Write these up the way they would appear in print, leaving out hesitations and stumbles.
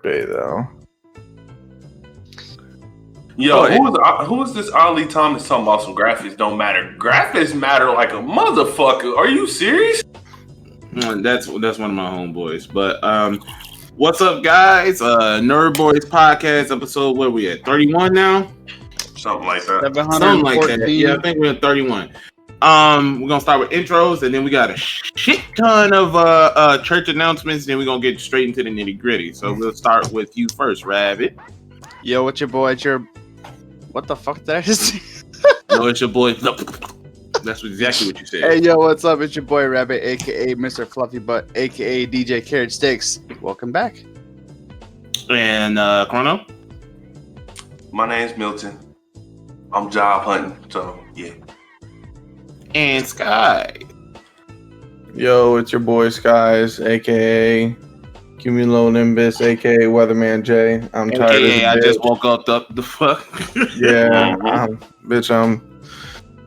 birthday though. Yo, who is this Ollie Thomas talking about some graphics don't matter? Graphics matter like a motherfucker. Are you serious? That's one of my homeboys. But what's up, guys? NerdBoisPodcast episode. Where we at? 31 now? Something like that. Something like that. Yeah, I think we're at 31. We're gonna start with intros, and then we got a shit ton of church announcements. Then we're gonna get straight into the nitty gritty. So we'll start with you first, Rabbit. Yo, what's your boy? It's your what the fuck did I just say? No, it's your boy. That's exactly what you said. Hey, yo, what's up? It's your boy Rabbit, aka Mr. Fluffy Butt, aka DJ Carrot Sticks. Welcome back. And Chrono. My name's Milton. I'm job hunting, so yeah. And Sky. Yo, it's your boy Skies, aka Cumulonimbus, aka Weatherman J. I'm tired of it. I just woke up. The fuck? Yeah,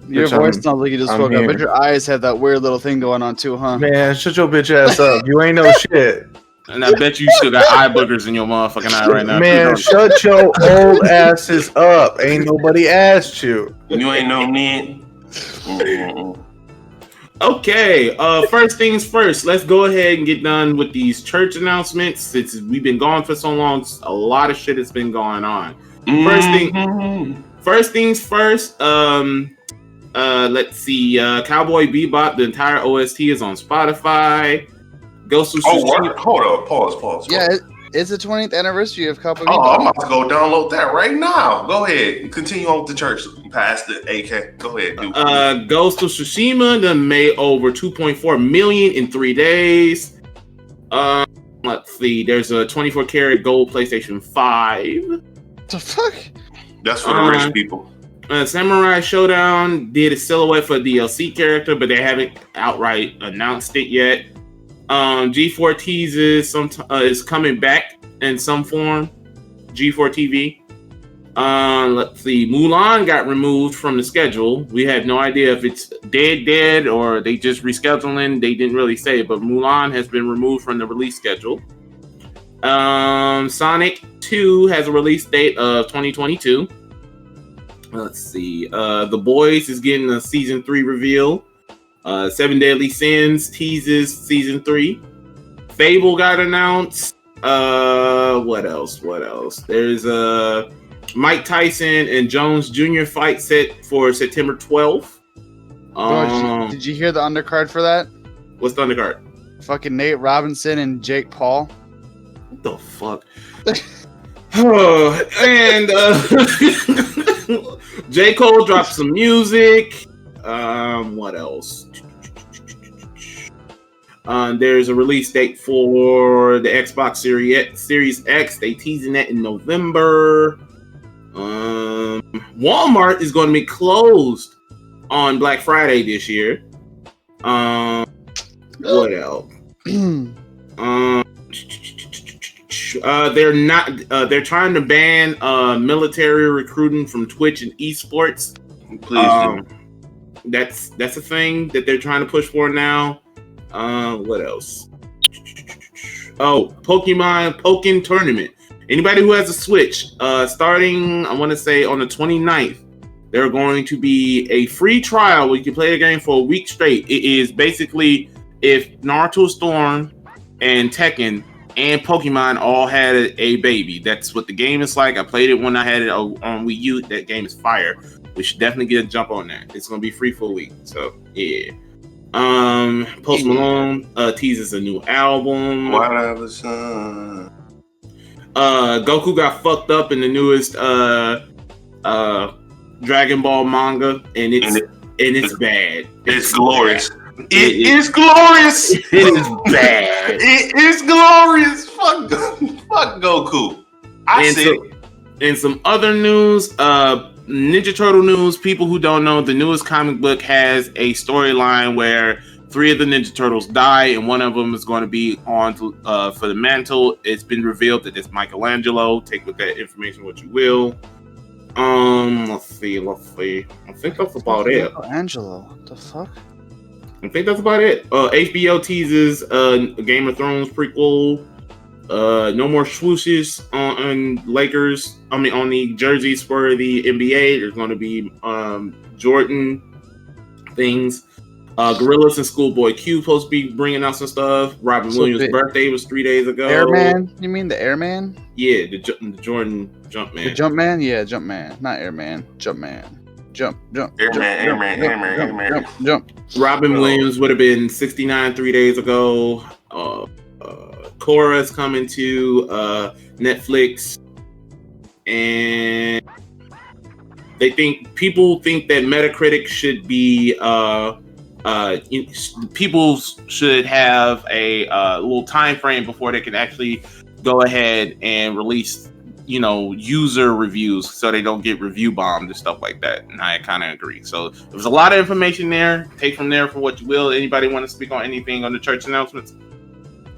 Your voice sounds like you just woke up, but your eyes have that weird little thing going on too, huh? Man, shut your bitch ass up. You ain't no shit. And I bet you still got eye boogers in your motherfucking eye right now. Man, shut your old asses up. Ain't nobody asked you. You ain't no man. Okay, first things first. Let's go ahead and get done with these church announcements. Since we've been gone for so long, a lot of shit has been going on. First things first. Let's see. Cowboy Bebop, the entire OST is on Spotify. Ghost of Tsushima. Hold up. Pause. Yeah, it's the 20th anniversary of Cowboy Bebop. Bebop. I'm about to go download that right now. Go ahead. Continue on with the church. Past the AK. Go ahead. Ghost of Tsushima then made over 2.4 million in 3 days. Let's see. There's a 24 karat gold PlayStation 5. The fuck? That's for the rich people. Samurai Showdown did a silhouette for a DLC character, but they haven't outright announced it yet. G4 teases is coming back in some form. G4 TV. Let's see. Mulan got removed from the schedule. We have no idea if it's dead, or they just rescheduling. They didn't really say, but Mulan has been removed from the release schedule. Sonic 2 has a release date of 2022. Let's see. The Boys is getting a season 3 reveal. 7 Deadly Sins teases season 3. Fable got announced. What else? There's Mike Tyson and Jones Jr. fight set for September 12th. Did you hear the undercard for that? What's the undercard? Fucking Nate Robinson and Jake Paul. What the fuck? And J. Cole dropped some music. What else? There's a release date for the Xbox Series X. They teasing that in November. Walmart is going to be closed on Black Friday this year. What else? They're trying to ban military recruiting from Twitch and esports. Please do. That's a thing that they're trying to push for now. What else? Oh, Pokken Tournament. Anybody who has a Switch, starting, I want to say on the 29th, there are going to be a free trial where you can play the game for a week straight. It is basically if Naruto Storm and Tekken and Pokemon all had a baby. That's what the game is like. I played it when I had it on Wii U. That game is fire. We should definitely get a jump on that. It's going to be free for a week. So, yeah. Post Malone teases a new album. Whatever, son. Goku got fucked up in the newest Dragon Ball manga, and it's bad. It's glorious. It is glorious. It is bad. It is glorious. Fuck Goku. I see. And some other news, Ninja Turtle news. People who don't know, the newest comic book has a storyline where 3 of the Ninja Turtles die, and one of them is going to be on for the mantle. It's been revealed that it's Michelangelo. Take with that information what you will. Let's see. I think that's about it. Michelangelo, what the fuck? I think that's about it. HBO teases a Game of Thrones prequel. No more swooshes on Lakers. I mean, on the jerseys for the NBA. There's going to be Jordan things. Gorillas and Schoolboy Q supposed to be bringing out some stuff. Robin Williams' birthday was 3 days ago. Airman? You mean the Airman? Yeah, the Jordan Jumpman. The Jumpman? Yeah, Jumpman. Not Airman. Jumpman. Jump. Airman. Jump. Robin Williams would have been 69 3 days ago. Cora's coming to Netflix, and people think that Metacritic should be people should have a little time frame before they can actually go ahead and release user reviews so they don't get review bombed and stuff like that. And I kind of agree. So there's a lot of information there. Take from there for what you will. Anybody want to speak on anything on the church announcements?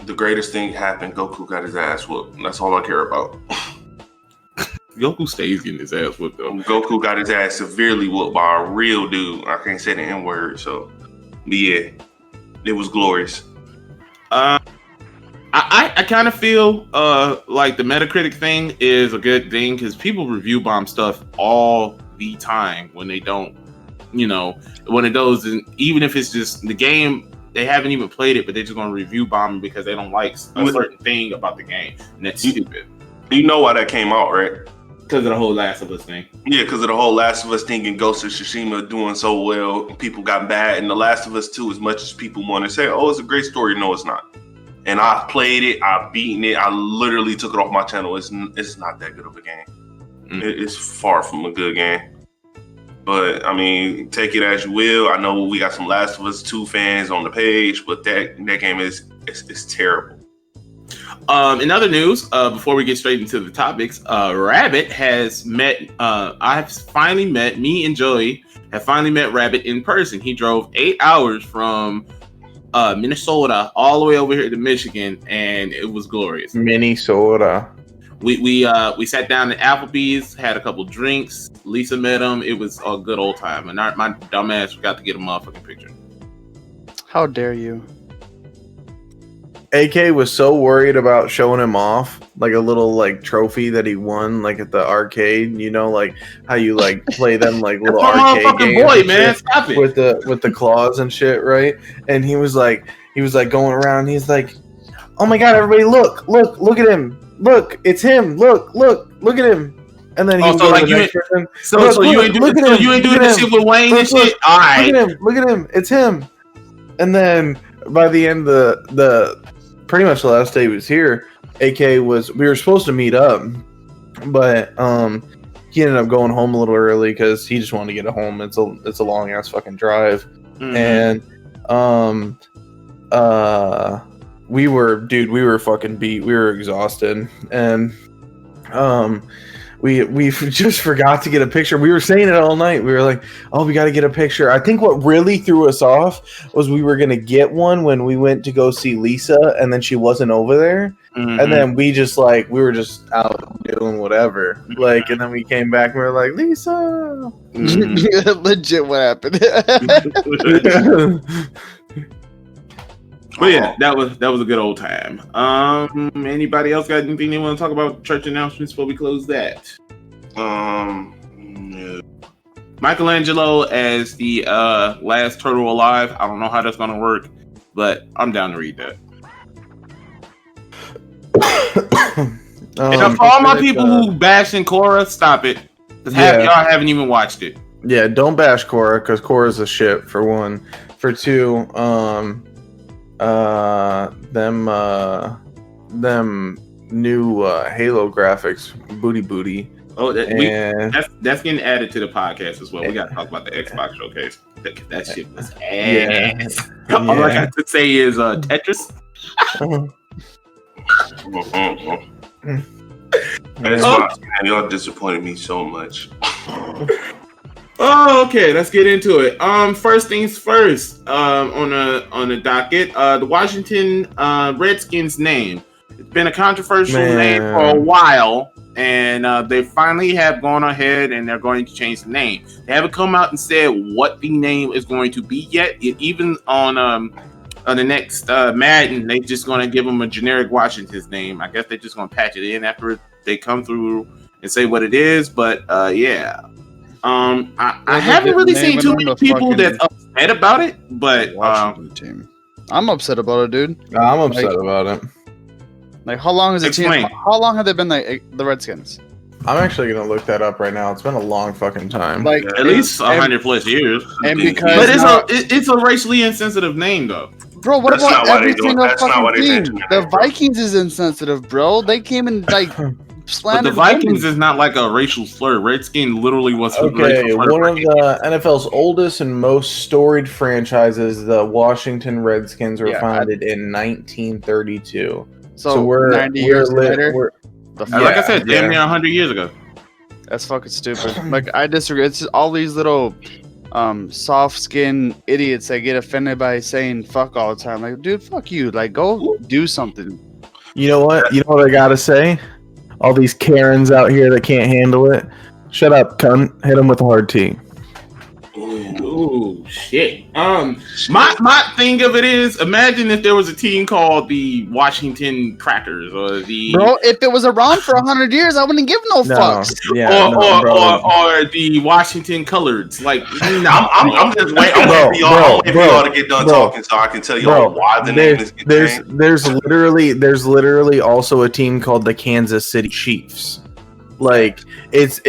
The greatest thing happened. Goku got his ass whooped. That's all I care about. Goku stays getting his ass whooped though. Goku got his ass severely whooped by a real dude. I can't say the N word, so but yeah, it was glorious. I kind of feel like the Metacritic thing is a good thing because people review bomb stuff all the time when they don't, when it goes, and even if it's just the game, they haven't even played it, but they're just going to review bomb because they don't like a certain thing about the game, and that's stupid. You know why that came out, right? Because of the whole Last of Us thing. Yeah, because of the whole Last of Us thing and Ghost of Tsushima doing so well, people got bad, and The Last of Us 2, as much as people want to say, oh, it's a great story, no, it's not. And I played it, I've beaten it, I literally took it off my channel. It's not that good of a game. It's far from a good game. But, I mean, take it as you will. I know we got some Last of Us 2 fans on the page, but that game is terrible. In other news, before we get straight into the topics, Rabbit has met, me and Joey have finally met Rabbit in person. He drove 8 hours from Minnesota all the way over here to Michigan, and it was glorious. Minnesota. We sat down at Applebee's, had a couple drinks. Lisa met him. It was a good old time, and my dumb ass forgot to get a motherfucking picture. How dare you? AK was so worried about showing him off like a little trophy that he won at the arcade, like how you play them little arcade games boy, man, stop it. with the claws and shit, right? And he was going around and he's like, oh my god, everybody look at him, look, it's him, look at him. And then he was like, you ain't doing this shit with Wayne and shit. All right, look at him, it's him. And then by the end of the pretty much the last day he was here, we were supposed to meet up, but he ended up going home a little early because he just wanted to get home. It's a long ass fucking drive. And we were fucking beat. We were exhausted, and we just forgot to get a picture. We were saying it all night. We were like, oh, we got to get a picture. I think what really threw us off was we were going to get one when we went to go see Lisa, and then she wasn't over there. And then we were just out doing whatever. And then we came back and we were like, Lisa. Legit, what happened? But yeah, that was a good old time. Anybody else got anything they want to talk about church announcements before we close that? No. Michelangelo as the last turtle alive. I don't know how that's gonna work, but I'm down to read that. And for all my people who bashing Korra, stop it, because half y'all haven't even watched it. Yeah, don't bash Korra because Korra's a shit for one. For two, them new Halo graphics, booty. Oh, that's getting added to the podcast as well. We got to talk about the Xbox showcase. That shit was ass. All I got to say is Tetris. Y'all disappointed me so much. Oh, okay. Let's get into it. First things first. On the docket, the Washington Redskins name. It's been a controversial name for a while, and they finally have gone ahead and they're going to change the name. They haven't come out and said what the name is going to be yet. Even on the next Madden, they just gonna give him a generic Washington's name. I guess they're just gonna patch it in after they come through and say what it is. But yeah, I haven't really seen too many people that's upset about it. But team. I'm upset about it, dude. I'm upset about it. Like, how long has the team? How long have they been like the Redskins? I'm actually gonna look that up right now. It's been a long fucking time. Like at least 100+ years. And because it's a racially insensitive name, though. Bro, what about every single fucking team? The Vikings is insensitive, bro. They came and like slandered. But the Vikings is not like a racial slur. Redskin literally was a racial slur. One of the NFL's oldest and most storied franchises, the Washington Redskins, were founded in 1932. So we're 90 years later. Like I said, damn near 100 years ago. That's fucking stupid. Like, I disagree. It's just all these little soft-skinned idiots that get offended by saying fuck all the time. Like, dude, fuck you. Like, go do something. You know what? You know what I gotta say? All these Karens out here that can't handle it. Shut up, cunt. Hit them with a hard T. Ooh, shit. My thing of it is, imagine if there was a team called the Washington Crackers or the if it was around for 100 years, I wouldn't give no fucks. Yeah, or the Washington Coloreds. Like, I'm just waiting. I'm waiting for y'all to get done talking so I can tell y'all why the name is getting changed. There's literally also a team called the Kansas City Chiefs. Like it's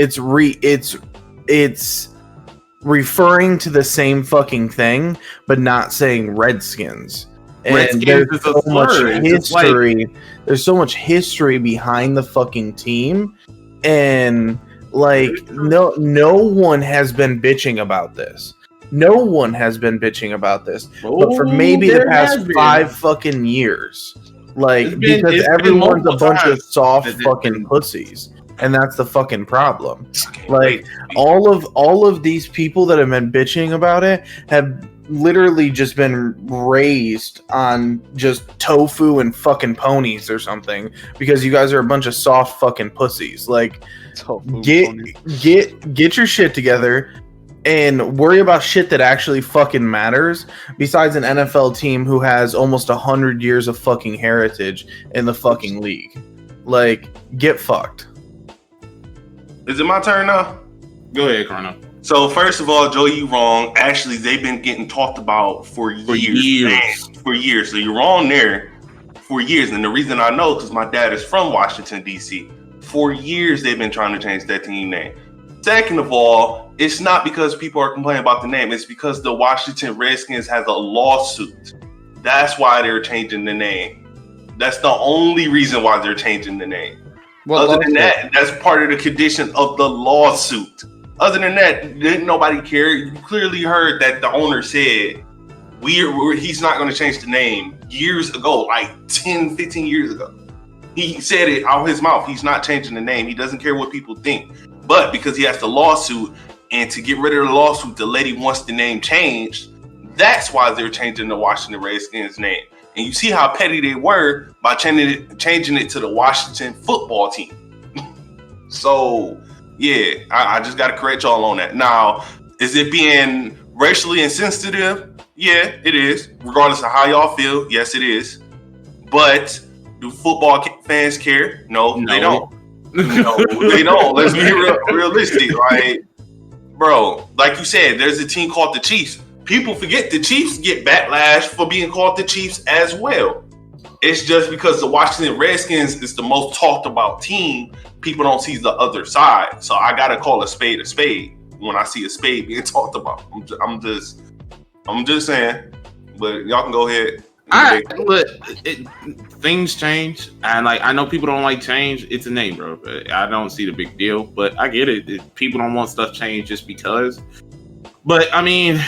referring to the same fucking thing, but not saying Redskins. And Redskins is so much history. There's so much history behind the fucking team, and like no one has been bitching about this. No one has been bitching about this, but for maybe the past 5 fucking years, like because everyone's a bunch of soft fucking pussies. And that's the fucking problem. Like all of these people that have been bitching about it have literally just been raised on just tofu and fucking ponies or something because you guys are a bunch of soft fucking pussies. Like get your shit together and worry about shit that actually fucking matters besides an NFL team who has almost 100 years of fucking heritage in the fucking league. Like, get fucked. Is it my turn now? Go ahead, Chrono. So first of all, Joe, you wrong. Actually, they've been getting talked about for years. For years. So you're wrong there. For years. And the reason I know, because my dad is from Washington, D.C. For years, they've been trying to change that team name. Second of all, it's not because people are complaining about the name. It's because the Washington Redskins has a lawsuit. That's why they're changing the name. That's the only reason why they're changing the name. Other than that, that's part of the condition of the lawsuit. Other than that, didn't nobody care. You clearly heard that the owner said he's not going to change the name years ago, like 10, 15 years ago. He said it out his mouth. He's not changing the name. He doesn't care what people think. But because he has the lawsuit, and to get rid of the lawsuit, the lady wants the name changed, that's why they're changing the Washington Redskins name. And you see how petty they were by changing it to the Washington football team. So, yeah, I just got to correct y'all on that. Now, is it being racially insensitive? Yeah, it is. Regardless of how y'all feel, yes, it is. But do football fans care? No, they don't. No, they don't. Let's be realistic, right? Bro, like you said, there's a team called the Chiefs. People forget the Chiefs get backlash for being called the Chiefs as well. It's just because the Washington Redskins is the most talked about team, people don't see the other side. So I gotta call a spade when I see a spade being talked about. I'm just saying. But y'all can go ahead. Things change, and like I know people don't like change. It's a name, bro. I don't see the big deal, but I get it. People don't want stuff changed just because. But I mean,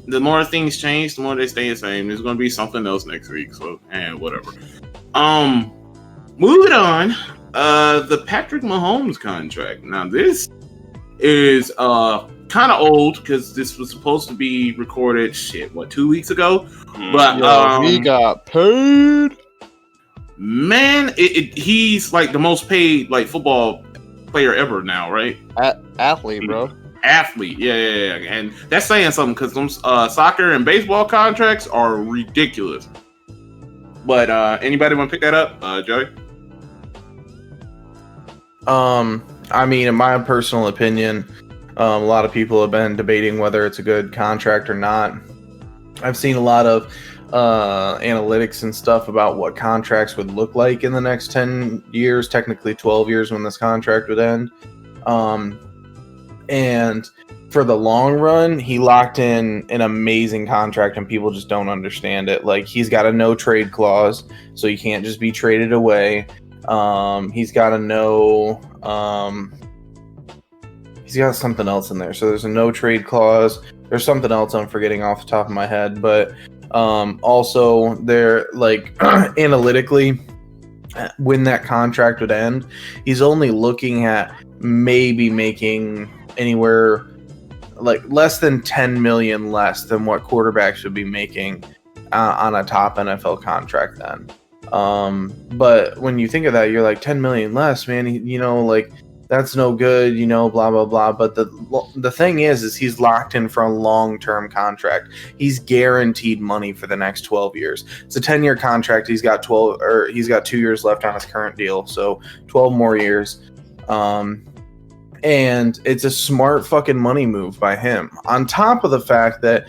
the more things change, the more they stay the same. There's going to be something else next week, so whatever. Moving on. The Patrick Mahomes contract. Now this is kind of old because this was supposed to be recorded 2 weeks ago. But he got paid. Man, he's like the most paid like football player ever now, right? Athlete, bro. athlete. Yeah. And that's saying something because them soccer and baseball contracts are ridiculous. But anybody want to pick that up, Joey? I mean, in my personal opinion, a lot of people have been debating whether it's a good contract or not. I've seen a lot of analytics and stuff about what contracts would look like in the next 10 years, technically 12 years when this contract would end. And for the long run, he locked in an amazing contract and people just don't understand it. Like, he's got a no trade clause, so he can't just be traded away. He's got he's got something else in there. So there's a no trade clause. There's something else I'm forgetting off the top of my head, but also they're like analytically when that contract would end, he's only looking at maybe making anywhere like less than 10 million less than what quarterbacks would be making on a top NFL contract then. But when you think of that, you're like 10 million less, man, you know, like that's no good, you know, blah, blah, blah. But the thing is he's locked in for a long-term contract. He's guaranteed money for the next 12 years. It's a 10-year contract. He's got 2 years left on his current deal. So 12 more years. And it's a smart fucking money move by him. On top of the fact that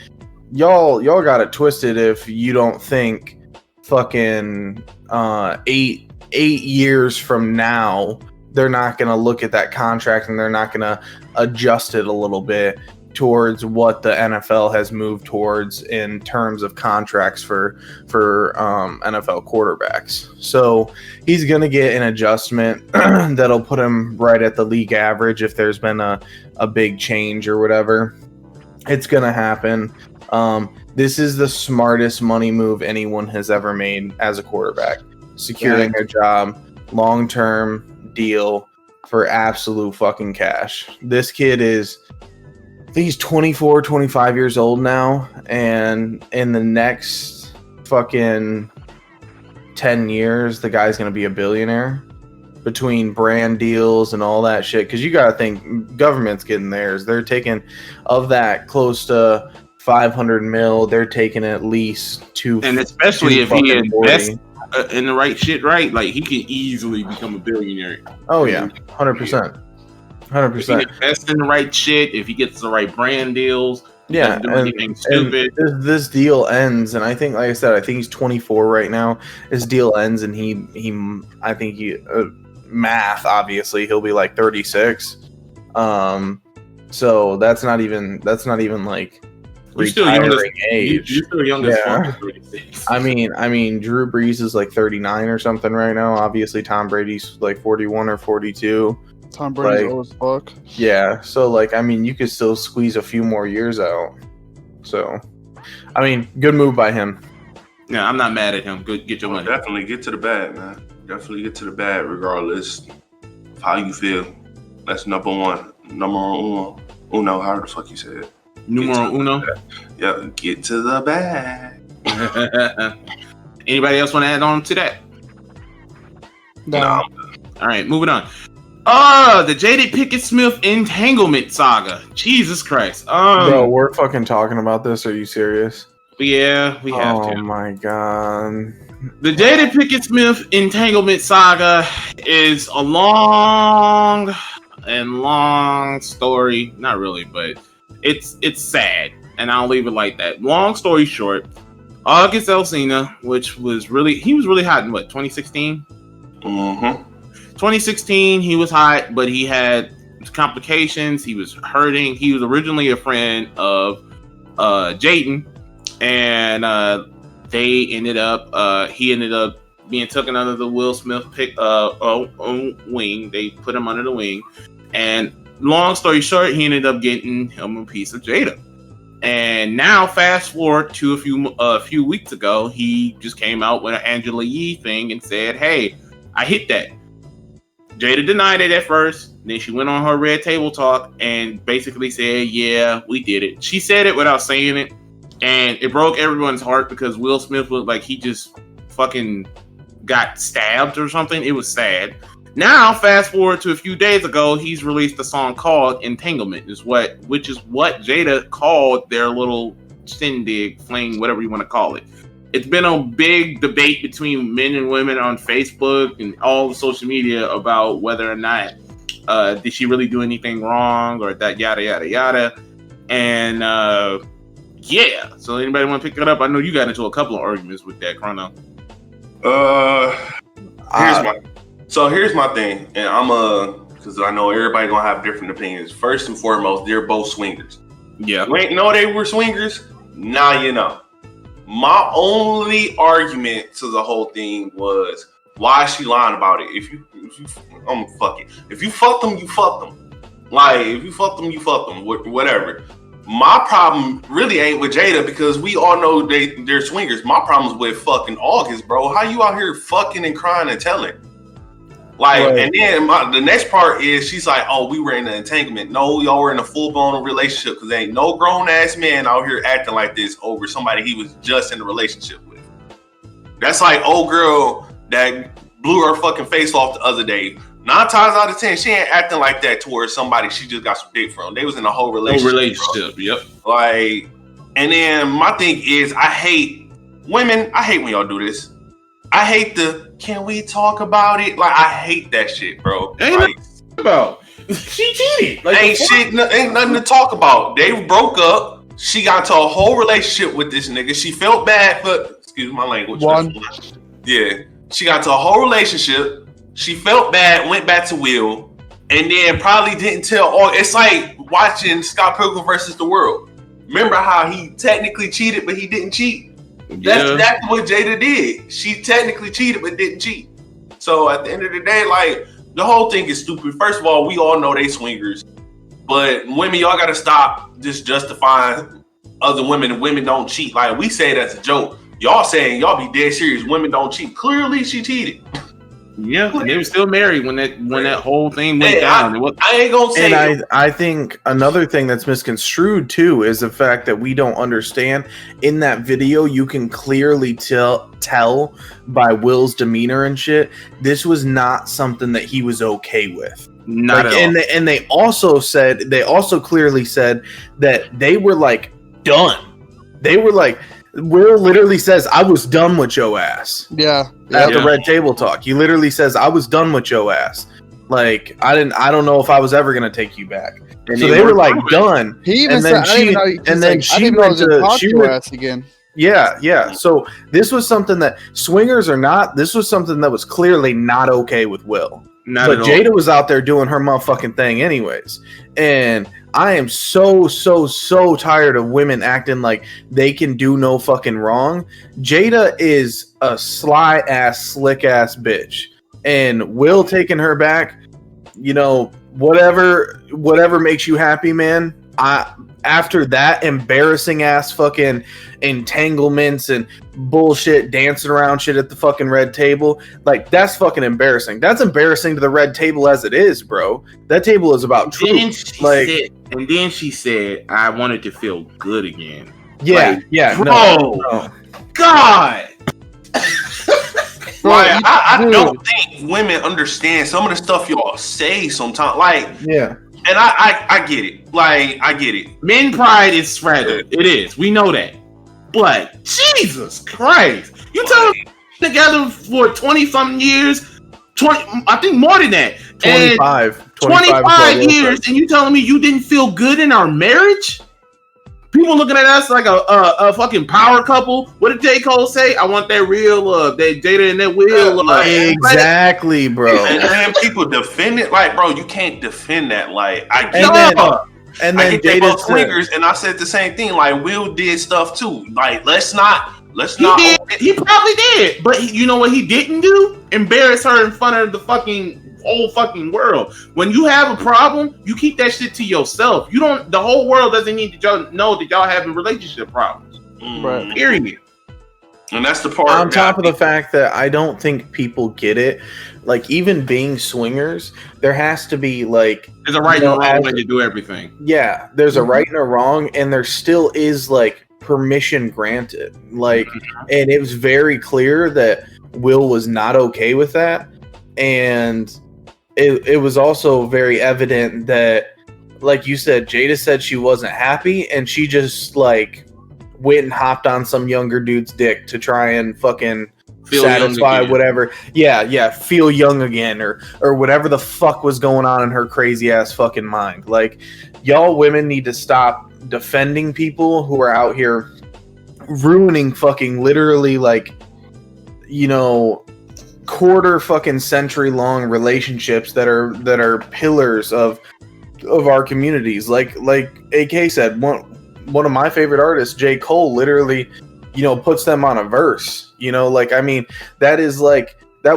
y'all got it twisted if you don't think fucking 8 years from now they're not going to look at that contract and they're not going to adjust it a little bit towards what the NFL has moved towards in terms of contracts for NFL quarterbacks. So he's going to get an adjustment that'll put him right at the league average if there's been a big change or whatever. It's going to happen. This is the smartest money move anyone has ever made as a quarterback. Securing a job, long-term deal for absolute fucking cash. This kid is, I think he's 24, 25 years old now, and in the next fucking 10 years, the guy's going to be a billionaire between brand deals and all that shit. Because you got to think, government's getting theirs. They're taking, of that, close to 500 mil, they're taking at least two. And especially if he invests in the right shit, right? Like, he can easily become a billionaire. Oh, yeah. 100%. 100%. If he invests in the right shit, if he gets the right brand deals, yeah, and this deal ends, and I think, like I said, I think he's 24 right now. This deal ends, and I think math, obviously, he'll be like 36. So that's not even like retiring age. You're still young as fuck. I mean, Drew Brees is like 39 or something right now. Obviously, Tom Brady's like 41 or 42. Tom Brady's old as fuck. Yeah, so like, I mean, you could still squeeze a few more years out. So, I mean, good move by him. Yeah, I'm not mad at him. Good, get your money. Definitely get to the bag, man. Definitely get to the bag, regardless of how you feel. That's number one. Numero uno. How the fuck you say it? Numero uno. Yeah, get to the bag. Anybody else want to add on to that? No. All right, moving on. The Jada Pinkett Smith entanglement saga. Jesus Christ. Bro, we're fucking talking about this. Are you serious? Yeah, we have to. Oh my god. The Jada Pinkett Smith entanglement saga is a long story. Not really, but it's sad, and I'll leave it like that. Long story short, August Alsina, he was really hot in what, 2016? Mm-hmm. 2016, he was hot, but he had complications. He was hurting. He was originally a friend of Jaden, and he ended up being taken under the Will Smith wing. They put him under the wing, and long story short, he ended up getting him a piece of Jada. And now, fast forward to a few weeks ago, he just came out with an Angela Yee thing and said, "Hey, I hit that." Jada denied it at first. Then she went on her Red Table Talk and basically said, "Yeah, we did it." She said it without saying it, and it broke everyone's heart because Will Smith was like, he just fucking got stabbed or something. It was sad. Now, fast forward to a few days ago, he's released a song called "Entanglement," which is what Jada called their little shindig, fling, whatever you want to call it. It's been a big debate between men and women on Facebook and all the social media about whether or not did she really do anything wrong or that yada yada yada. And yeah, so anybody want to pick that up? I know you got into a couple of arguments with that, Chrono. Here's my thing, and because I know everybody gonna have different opinions. First and foremost, they're both swingers. Yeah. You ain't know they were swingers? Now you know. My only argument to the whole thing was, why is she lying about it? If you fuck it. If you fucked them, you fucked them. Like, if you fucked them, you fucked them. Whatever. My problem really ain't with Jada, because we all know they're swingers. My problem's with fucking August, bro. How you out here fucking and crying and telling? Like, right. And then the next part is she's like, oh, we were in an entanglement. No, y'all were in a full-blown relationship, because there ain't no grown-ass man out here acting like this over somebody he was just in a relationship with. That's like old girl that blew her fucking face off the other day. 9 times out of 10, she ain't acting like that towards somebody she just got some dick from. They was in a whole relationship. Yep. Like, and then my thing is, I hate when y'all do this. I hate can we talk about it? Like, I hate that shit, bro. Ain't like, nothing about. She cheated. Like, ain't nothing to talk about. They broke up. She got into a whole relationship with this nigga. She felt bad, but excuse my language. Yeah. She got into a whole relationship. She felt bad, went back to Will, and then probably didn't tell all. It's like watching Scott Pilgrim versus the World. Remember how he technically cheated, but he didn't cheat? That's exactly what Jada did. She technically cheated, but didn't cheat. So at the end of the day, like, the whole thing is stupid. First of all, we all know they swingers. But women, y'all got to stop just justifying other women, and women don't cheat. Like, we say that's a joke. Y'all saying, y'all be dead serious, women don't cheat. Clearly, she cheated. Yeah, they were still married when that whole thing went down. I ain't gonna say. And I think another thing that's misconstrued too is the fact that we don't understand. In that video, you can clearly tell by Will's demeanor and shit, this was not something that he was okay with. Not at all. And they also clearly said that they were like done. They were like, Will literally says, I was done with your ass. Yeah. At the Red Table Talk. He literally says, I was done with your ass. Like, I don't know if I was ever gonna take you back. And so they were like done. He even said, she went to again. Yeah. So this was something that swingers or not, this was something that was clearly not okay with Will. But Jada was out there doing her motherfucking thing anyways. And I am so tired of women acting like they can do no fucking wrong. Jada is a sly ass, slick ass bitch. And Will taking her back, you know, whatever makes you happy, man. After that embarrassing ass fucking entanglements and bullshit dancing around shit at the fucking Red Table, like, that's fucking embarrassing. That's embarrassing to the Red Table as it is, bro. That table is about truth. And then she said, I wanted to feel good again. Yeah, like, yeah, bro, no. God. Like, I don't think women understand some of the stuff y'all say sometimes. Like, yeah. And I get it. Like, I get it. Men pride is fragile. It is. We know that. But Jesus Christ. You tell them together for 20-something years. 20, I think more than that. 25 years, and you telling me you didn't feel good in our marriage? People looking at us like a fucking power couple. What did J. Cole say? I want that real love, that Jada and that Will. Exactly, bro. And then people defend it. Like, bro, you can't defend that. Like, I get that. And then Jada both swingers, and I said the same thing. Like, Will did stuff too. Like, let's not. He probably did, but you know what he didn't do? Embarrass her in front of the whole fucking world. When you have a problem, you keep that shit to yourself. The whole world doesn't need to know that y'all having relationship problems. Right. Period. And that's the part. On top of the fact that I don't think people get it. Like, even being swingers, there has to be like, there's a right and a wrong way to do everything. Yeah, there's a right and a wrong, and there still is like permission granted. Like, and it was very clear that Will was not okay with that. And it was also very evident that, like you said, Jada said she wasn't happy, and she just like went and hopped on some younger dude's dick to try and fucking satisfy whatever. Yeah, feel young again, or whatever the fuck was going on in her crazy ass fucking mind. Like, y'all women need to stop defending people who are out here ruining fucking literally, like, you know, quarter fucking century long relationships that are pillars of our communities. Like AK said, one of my favorite artists, J. Cole, literally, you know, puts them on a verse. You know, like, I mean, that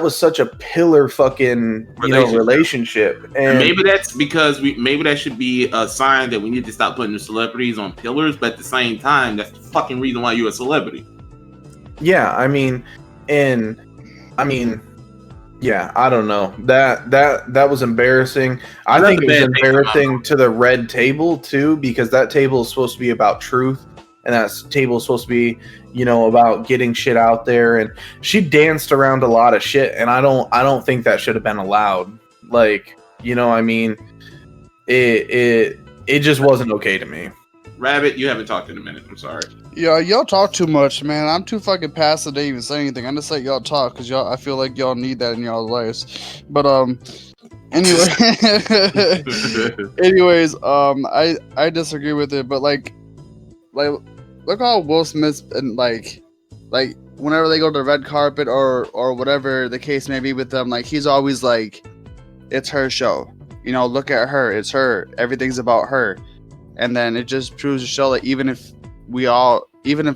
was such a pillar fucking, you know, relationship. And maybe that's because maybe that should be a sign that we need to stop putting the celebrities on pillars, but at the same time, that's the fucking reason why you're a celebrity. Yeah, I mean, yeah, I don't know. That was embarrassing. I think it was embarrassing to the red table too, because that table is supposed to be about truth, and that table is supposed to be, you know, about getting shit out there. And she danced around a lot of shit, and I don't think that should have been allowed. Like, you know, I mean, it just wasn't okay to me. Rabbit, you haven't talked in a minute. I'm sorry. Yeah, y'all talk too much, man. I'm too fucking passive to even say anything. I'm just let y'all talk because I feel like y'all need that in y'all's lives. But anyway, I disagree with it. But like, look how Will Smith and like whenever they go to the red carpet or whatever the case may be with them, like, he's always like, it's her show. You know, look at her. It's her. Everything's about her. And then it just proves to show that even if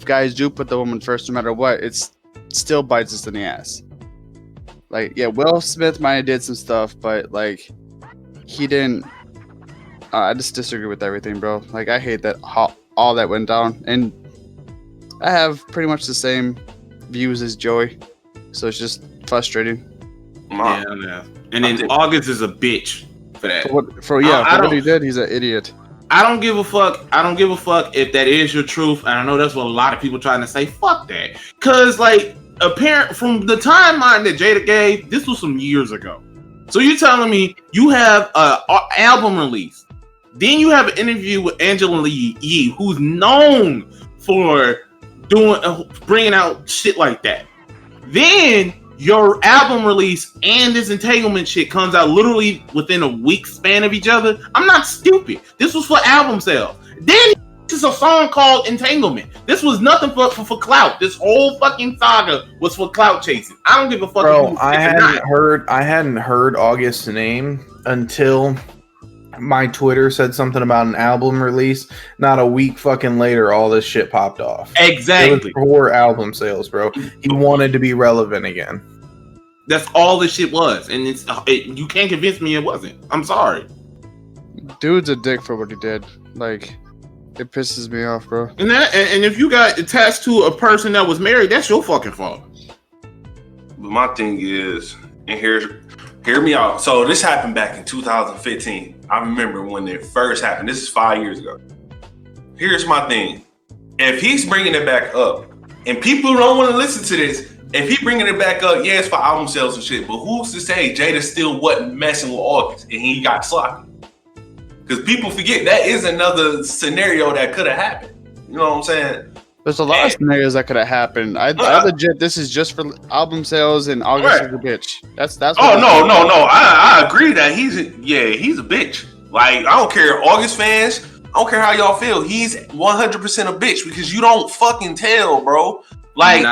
guys do put the woman first, no matter what, it still bites us in the ass. Like, yeah, Will Smith might have did some stuff, but like, he didn't. I just disagree with everything, bro. Like, I hate that all that went down, and I have pretty much the same views as Joey, so it's just frustrating. Yeah. And then August is a bitch for that. For what he did, he's an idiot. I don't give a fuck. I don't give a fuck if that is your truth. And I know that's what a lot of people trying to say. Fuck that. Cause like, apparent from the timeline that Jada gave, this was some years ago. So you're telling me you have an album release, then you have an interview with Angela Yee, who's known for bringing out shit like that. Then your album release and this entanglement shit comes out literally within a week span of each other. I'm not stupid. This was for album sales. Then this is a song called Entanglement. This was nothing for clout. This whole fucking saga was for clout chasing. I don't give a fuck. Bro, I hadn't heard August's name until my Twitter said something about an album release. Not a week fucking later, all this shit popped off. Exactly. It was for album sales, bro. He wanted to be relevant again. That's all this shit was, and you can't convince me it wasn't. I'm sorry. Dude's a dick for what he did. Like, it pisses me off, bro. And if you got attached to a person that was married, that's your fucking fault. But my thing is, and hear me out. So this happened back in 2015. I remember when it first happened. This is 5 years ago. Here's my thing. If he's bringing it back up, and people don't want to listen to this, if he bringing it back up, yeah, it's for album sales and shit, but who's to say Jada still wasn't messing with August and he got sloppy? Because people forget that is another scenario that could have happened. You know what I'm saying? There's a lot of scenarios that could have happened. I legit, this is just for album sales, and August is a bitch. That's. Oh no! I agree that he's a bitch. Like, I don't care, August fans. I don't care how y'all feel. He's 100% a bitch because you don't fucking tell, bro. Like,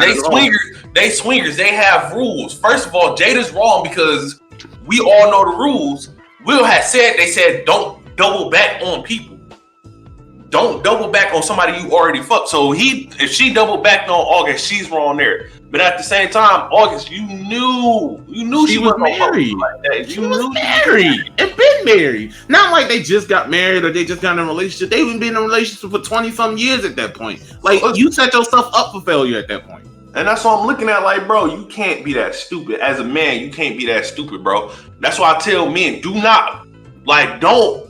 they swingers. They have rules. First of all, Jada's wrong because we all know the rules. Will had said, they said, don't double back on people. Don't double back on somebody you already fucked. So if she doubled back on August, she's wrong there. But at the same time, August, you knew she was married. Like that. She was married and been married. Not like they just got married or they just got in a relationship. They've been in a relationship for 20-some years at that point. Like, you set yourself up for failure at that point. And that's what I'm looking at. Like, bro, you can't be that stupid. As a man, you can't be that stupid, bro. That's why I tell men, don't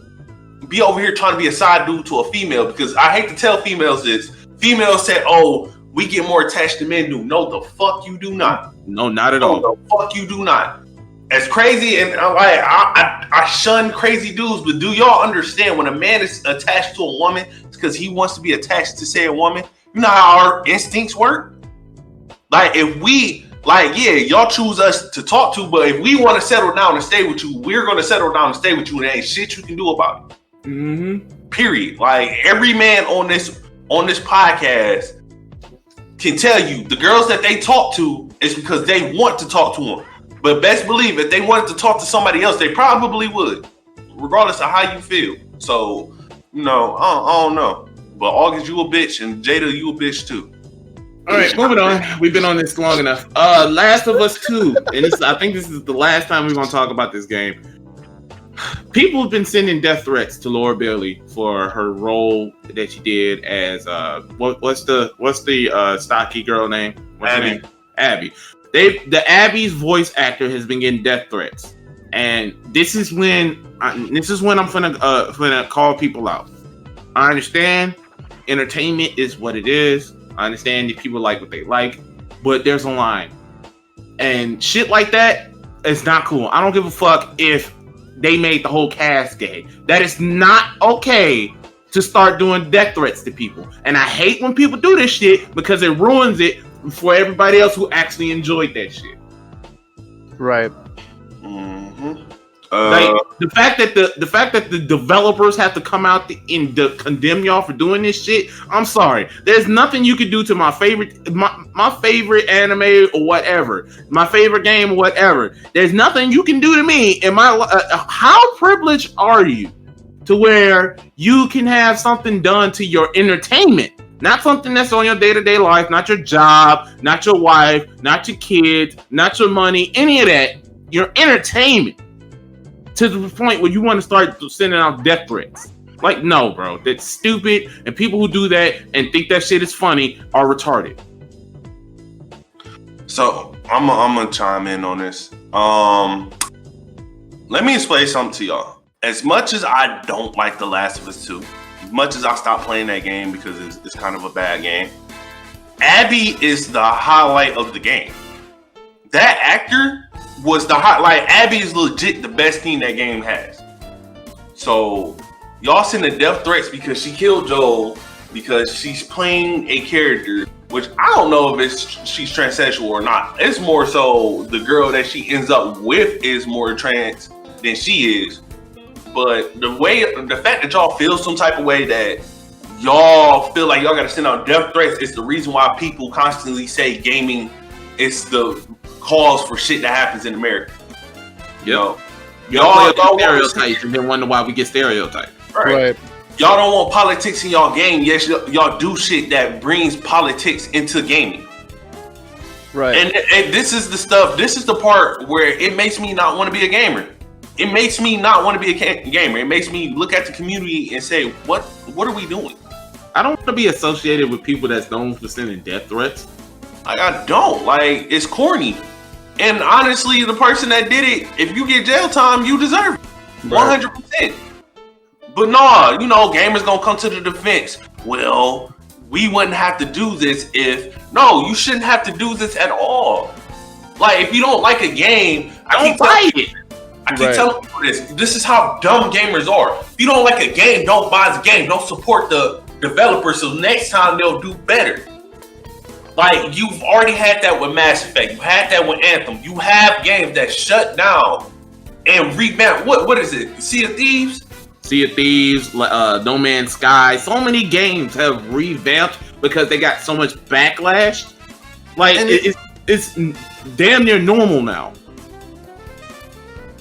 be over here trying to be a side dude to a female, because I hate to tell females this. Females say, oh, we get more attached than men do. No, the fuck you do not. No, not at all. The fuck you do not. as crazy and I shun crazy dudes, but do y'all understand when a man is attached to a woman, it's because he wants to be attached to, say, a woman? You know how our instincts work? Like, if we, like, yeah, y'all choose us to talk to, but if we want to settle down and stay with you, we're going to settle down and stay with you, and there ain't shit you can do about it. Mm-hmm. Period. Like, every man on this podcast can tell you the girls that they talk to is because they want to talk to them. But best believe if they wanted to talk to somebody else, they probably would, regardless of how you feel. So, you know, I don't know. But August, you a bitch, and Jada, you a bitch too. All right, moving on. We've been on this long enough. Last of Us 2, and I think this is the last time we're gonna talk about this game. People have been sending death threats to Laura Bailey for her role that she did as what's the stocky girl name? What's her name? Abby. The Abby's voice actor has been getting death threats, and this is when I'm gonna call people out. I understand entertainment is what it is. I understand that people like what they like, but there's a line, and shit like that is not cool. I don't give a fuck if they made the whole cast gay. That is not okay to start doing death threats to people, and I hate when people do this shit because it ruins it for everybody else who actually enjoyed that shit. Right. Mm-hmm. Like the fact that the developers have to come out and condemn y'all for doing this shit. I'm sorry. There's nothing you can do to my favorite anime or whatever, my favorite game or whatever. There's nothing you can do to me in my. How privileged are you to where you can have something done to your entertainment? Not something that's on your day-to-day life, not your job, not your wife, not your kids, not your money, any of that. Your entertainment. To the point where you want to start sending out death threats. Like, no, bro. That's stupid. And people who do that and think that shit is funny are retarded. So, I'm gonna chime in on this. Let me explain something to y'all. As much as I don't like The Last of Us 2, as much as I stopped playing that game because it's kind of a bad game, Abby is the highlight of the game. That actor was the highlight. Abby is legit the best thing that game has. So y'all sending death threats because she killed Joel because she's playing a character, which I don't know if she's transsexual or not. It's more so the girl that she ends up with is more trans than she is. But the fact that y'all feel some type of way that y'all feel like y'all gotta send out death threats is the reason why people constantly say gaming is the cause for shit that happens in America. You know, y'all stereotypes and then wonder why we get stereotyped. Right. Y'all don't want politics in y'all game. Yes, y'all do shit that brings politics into gaming. Right. And this is the stuff. This is the part where it makes me not want to be a gamer. It makes me not want to be a gamer. It makes me look at the community and say, what are we doing? I don't want to be associated with people that's known for sending death threats. Like, I don't. Like, it's corny. And honestly, the person that did it, if you get jail time, you deserve it. 100%. But nah, you know, gamers gonna come to the defense. Well, we wouldn't have to do this if... No, you shouldn't have to do this at all. Like, if you don't like a game, I keep telling people this. This is how dumb gamers are. If you don't like a game, don't buy the game. Don't support the developer so next time they'll do better. Like, you've already had that with Mass Effect. You had that with Anthem. You have games that shut down and revamp. What is it? Sea of Thieves? Sea of Thieves, No Man's Sky. So many games have revamped because they got so much backlash. Like, it's damn near normal now.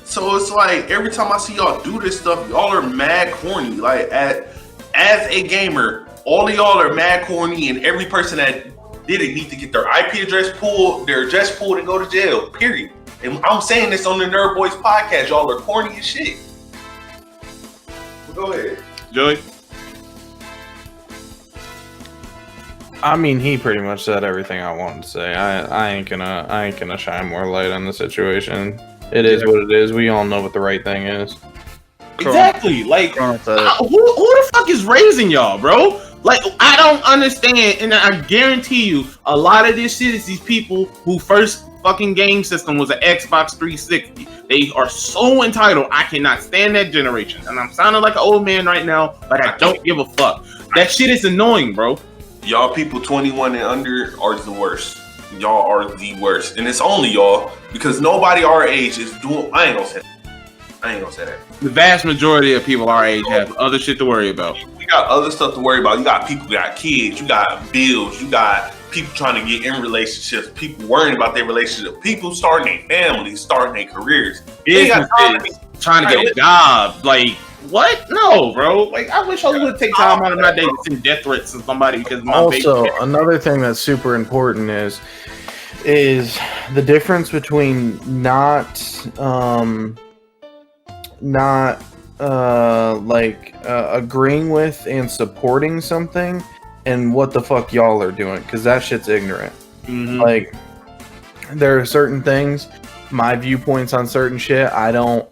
So it's like, every time I see y'all do this stuff, y'all are mad corny. Like, as a gamer, all of y'all are mad corny, and every person that did it need to get their IP address pulled, and go to jail, period. And I'm saying this on the NerdBoisPodcast. Y'all are corny as shit. Go ahead. Joey? I mean, he pretty much said everything I wanted to say. I ain't gonna shine more light on the situation. It is what it is. We all know what the right thing is. Exactly. Like, who the fuck is raising y'all, bro? Like, I don't understand, and I guarantee you, a lot of this shit is these people who first fucking game system was an Xbox 360. They are so entitled. I cannot stand that generation. And I'm sounding like an old man right now, but I don't give a fuck. That shit is annoying, bro. Y'all people 21 and under are the worst. Y'all are the worst. And it's only y'all because nobody our age is doing. I ain't gonna say that. The vast majority of people our age have other shit to worry about. We got other stuff to worry about. You got people, you got kids, you got bills, you got people trying to get in relationships, people worrying about their relationship, people starting their families, starting their careers. Businesses, trying to get a job. Like, what? No, bro. Like, I wish I would take time out of my day to send death threats to somebody because my also another thing that's super important is the difference between not agreeing with and supporting something and what the fuck y'all are doing, because that shit's ignorant. Mm-hmm. Like, there are certain things, my viewpoints on certain shit, I don't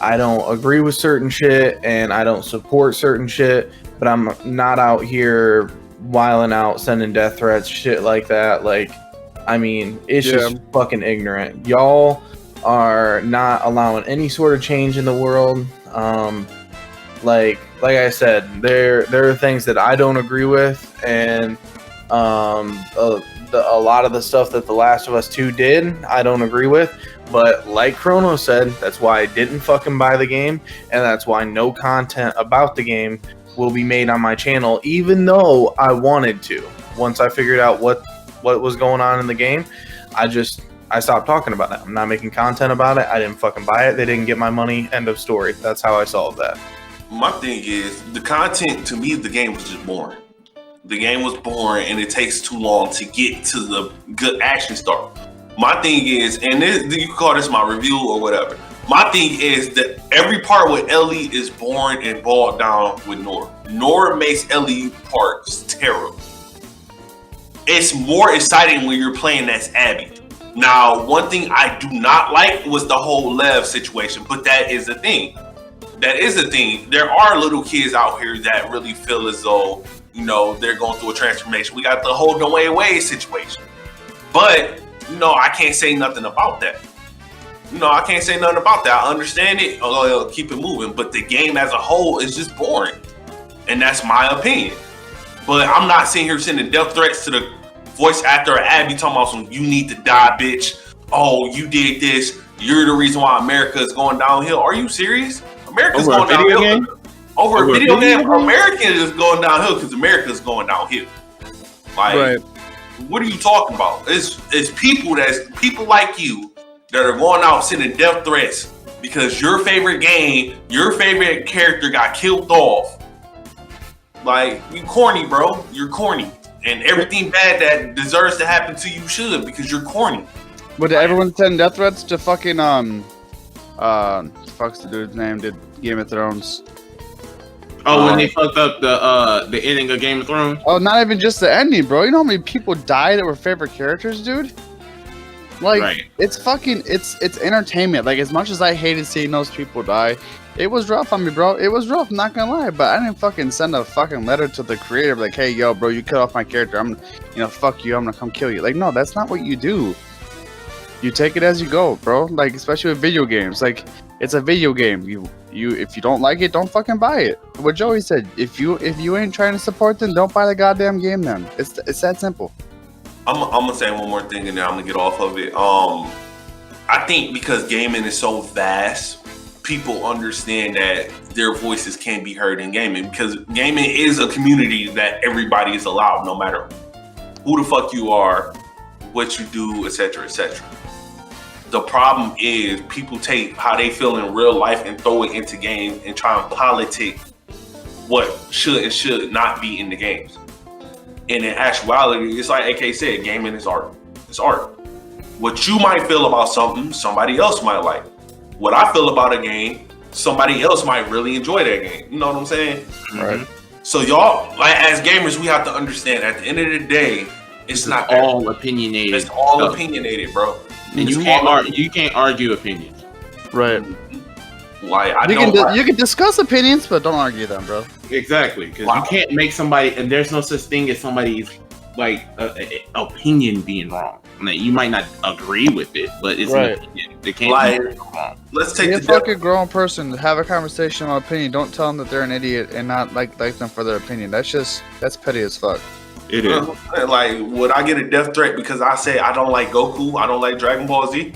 agree with certain shit and I don't support certain shit, but I'm not out here wilding out, sending death threats, shit like that. Like, I mean, it's just fucking ignorant. Y'all are not allowing any sort of change in the world. Like I said, there are things that I don't agree with, and a lot of the stuff that The Last of Us 2 did, I don't agree with. But like Chrono said, that's why I didn't fucking buy the game, and that's why no content about the game will be made on my channel, even though I wanted to. Once I figured out what was going on in the game, I stopped talking about it. I'm not making content about it. I didn't fucking buy it. They didn't get my money. End of story. That's how I solved that. My thing is, the content, to me, the game was just boring. The game was boring, and it takes too long to get to the good action start. My thing is, and you can call this my review or whatever. My thing is that every part with Ellie is boring and bogged down with Nora. Nora makes Ellie parts terrible. It's more exciting when you're playing as Abby. Now, one thing I do not like was the whole Lev situation, but that is a thing. That is a thing. There are little kids out here that really feel as though, you know, they're going through a transformation. We got the whole No Way Away situation. But, you know, I can't say nothing about that. I understand it. I'll keep it moving. But the game as a whole is just boring. And that's my opinion. But I'm not sitting here sending death threats to the voice actor of Abby talking about some, you need to die, bitch. Oh, you did this. You're the reason why America is going downhill. Are you serious? America's going downhill. Over a video game, America is going downhill because America is going downhill. Like, right. What are you talking about? It's people like you that are going out sending death threats because your favorite game, your favorite character got killed off. Like, you corny, bro. You're corny. And everything bad that deserves to happen to you should, because you're corny. But did everyone send death threats to fucking fuck's the dude's name? Did Game of Thrones? Oh, when they fucked up the ending of Game of Thrones? Oh, not even just the ending, bro. You know how many people died that were favorite characters, dude? Like, right. It's entertainment. Like, as much as I hated seeing those people die, it was rough on me, bro. It was rough, I'm not gonna lie. But I didn't fucking send a fucking letter to the creator like, hey, yo, bro, you cut off my character. Fuck you. I'm gonna come kill you. Like, no, that's not what you do. You take it as you go, bro. Like, especially with video games. Like, it's a video game. If you don't like it, don't fucking buy it. What Joey said, if you ain't trying to support them, don't buy the goddamn game then. It's that simple. I'm gonna say one more thing and then I'm gonna get off of it. I think because gaming is so vast, people understand that their voices can't be heard in gaming, because gaming is a community that everybody is allowed, no matter who the fuck you are, what you do, etc., etc. The problem is people take how they feel in real life and throw it into games and try and politic what should and should not be in the games. And in actuality, it's like AK said, gaming is art. It's art. What you might feel about something, somebody else might like. What I feel about a game, somebody else might really enjoy that game. You know what I'm saying? Right. So y'all, like, as gamers, we have to understand at the end of the day, it's not all opinionated. It's all opinionated, bro. And you can't argue opinions. Right. Like, you can discuss opinions, but don't argue them, bro. Exactly, because you can't make somebody, and there's no such thing as somebody's like opinion being wrong. Now, you might not agree with it, but it's Right. an opinion. They can't Like, be wrong. let's take Be a the fucking grown person. Have a conversation on opinion. Don't tell them that they're an idiot and not like them for their opinion. That's petty as fuck. It is. Like, would I get a death threat because I say I don't like Goku, I don't like Dragon Ball Z?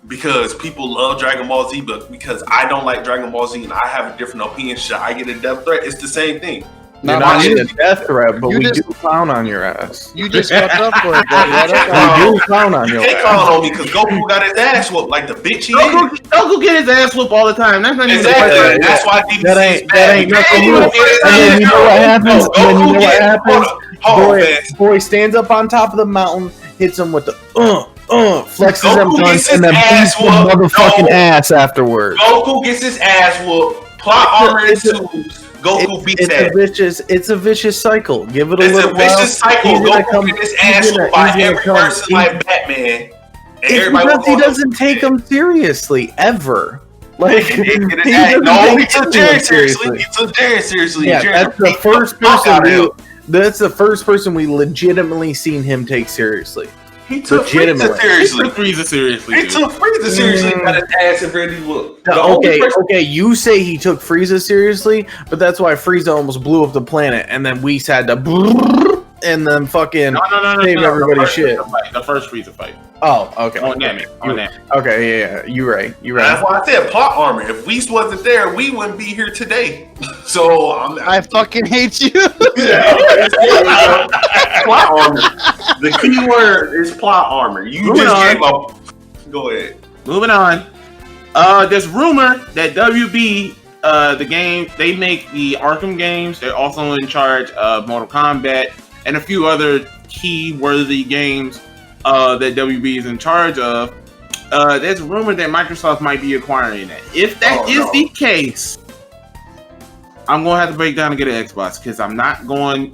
Because people love Dragon Ball Z, but because I don't like Dragon Ball Z and I have a different opinion, should I get a death threat? It's the same thing. You're not getting a death threat, but we do clown on your ass. You just fucked up for it, bro. We do clown on your They ass. clown on me because Goku got his ass whooped like the bitch he is. Goku get his ass whooped all the time. That's not even Exactly. That's why DBZ That is ain't bad. nothing You new. don't get his And then you ass know what happens? whooped. And then you know Goku what gets- happens? Hold on, Boy, man. boy stands up on top of the mountain, hits him with the flexes Goku them gets guns, his and then ass beats the whooped. motherfucking No. ass afterwards. Goku gets his ass whooped. Plot armor ensues. Goku beats that. It's a vicious cycle. Give it a It's little a vicious cycle. He's gonna Goku come- gets his he's ass gonna- whooped by he's gonna every come- person he- like Batman. And It's everybody because he will go, doesn't take him seriously ever. Like He didn't get his he ass- doesn't No, he take took him Jared seriously. He took Jared seriously. Yeah, Jared that's the beat first fuck person out of him. that's the first person we legitimately seen him take seriously. He took Frieza legitimately. He seriously. took Frieza seriously. He dude. took Frieza seriously. Got his ass and ready whooped. The only Okay, person- okay, you say he took Frieza seriously, but that's why Frieza almost blew up the planet, and then Whis had to and then fucking No, save everybody's shit. The first Frieza fight. Oh, okay. On Namek. Okay, yeah, you're right. That's why I said plot armor. If Whis wasn't there, we wouldn't be here today. So I fucking hate you. plot armor. The key word is plot armor. You Moving just on. gave up. Go ahead. Moving on. There's rumor that WB, the game, they make the Arkham games. They're also in charge of Mortal Kombat and a few other key-worthy games that WB is in charge of. There's a rumor that Microsoft might be acquiring that. If that is the case, I'm gonna have to break down and get an Xbox because I'm not playing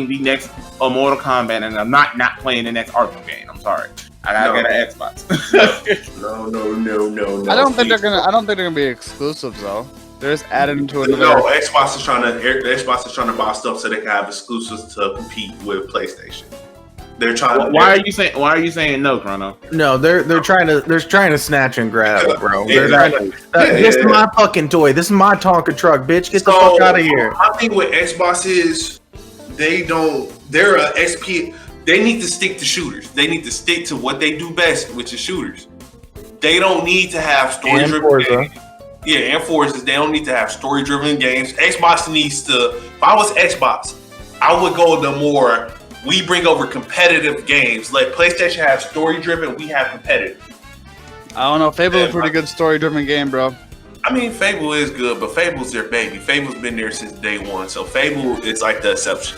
the next Mortal Kombat, and I'm not playing the next Arkham game. I'm sorry, I gotta get an Xbox. No. I don't think they're gonna be exclusives though. They're just adding to another. No, Xbox is trying to buy stuff so they can have exclusives to compete with PlayStation. They're trying. Why are you saying no, Chrono? No, they're trying to snatch and grab it, bro. They're Exactly. this is my fucking toy. This is my Tonka truck, bitch. Get the fuck out of here. I think what Xbox is, they're a XP. They need to stick to shooters. They need to stick to what they do best, which is shooters. They don't need to have story-driven games. Yeah, and Forza. They don't need to have story-driven games. Xbox needs to. If I was Xbox, I would go the more. We bring over competitive games. Let PlayStation have story-driven. We have competitive. I don't know. Fable's a pretty good story-driven game, bro. I mean, Fable is good, but Fable's their baby. Fable's been there since day one, so Fable is like the exception.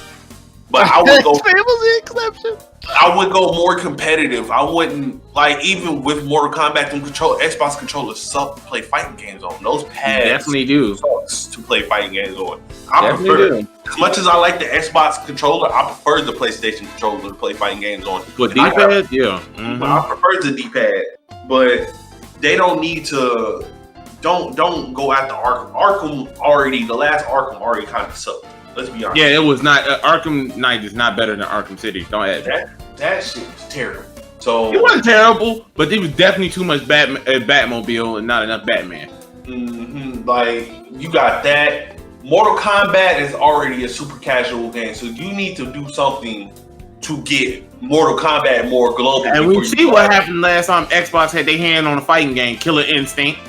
But I would go. Fable's the exception. I would go more competitive. I wouldn't like even with Mortal Kombat and Xbox controllers suck to play fighting games on. Those pads Definitely do. sucks to play fighting games on. I Definitely prefer do. as much as I like the Xbox controller, I prefer the PlayStation controller to play fighting games on. But And I got- D-pad, yeah. Mhm. I prefer the D-pad, but they don't need to. Don't go after Arkham. The last Arkham already kind of sucked. Let's be honest. Yeah, it was not. Arkham Knight is not better than Arkham City. Don't add that. That shit was terrible. So It wasn't terrible, but there was definitely too much Batmobile and not enough Batman. like you got that. Mortal Kombat is already a super casual game, so you need to do something to get Mortal Kombat more global. And we before see you what go. happened last time Xbox had their hand on a fighting game, Killer Instinct.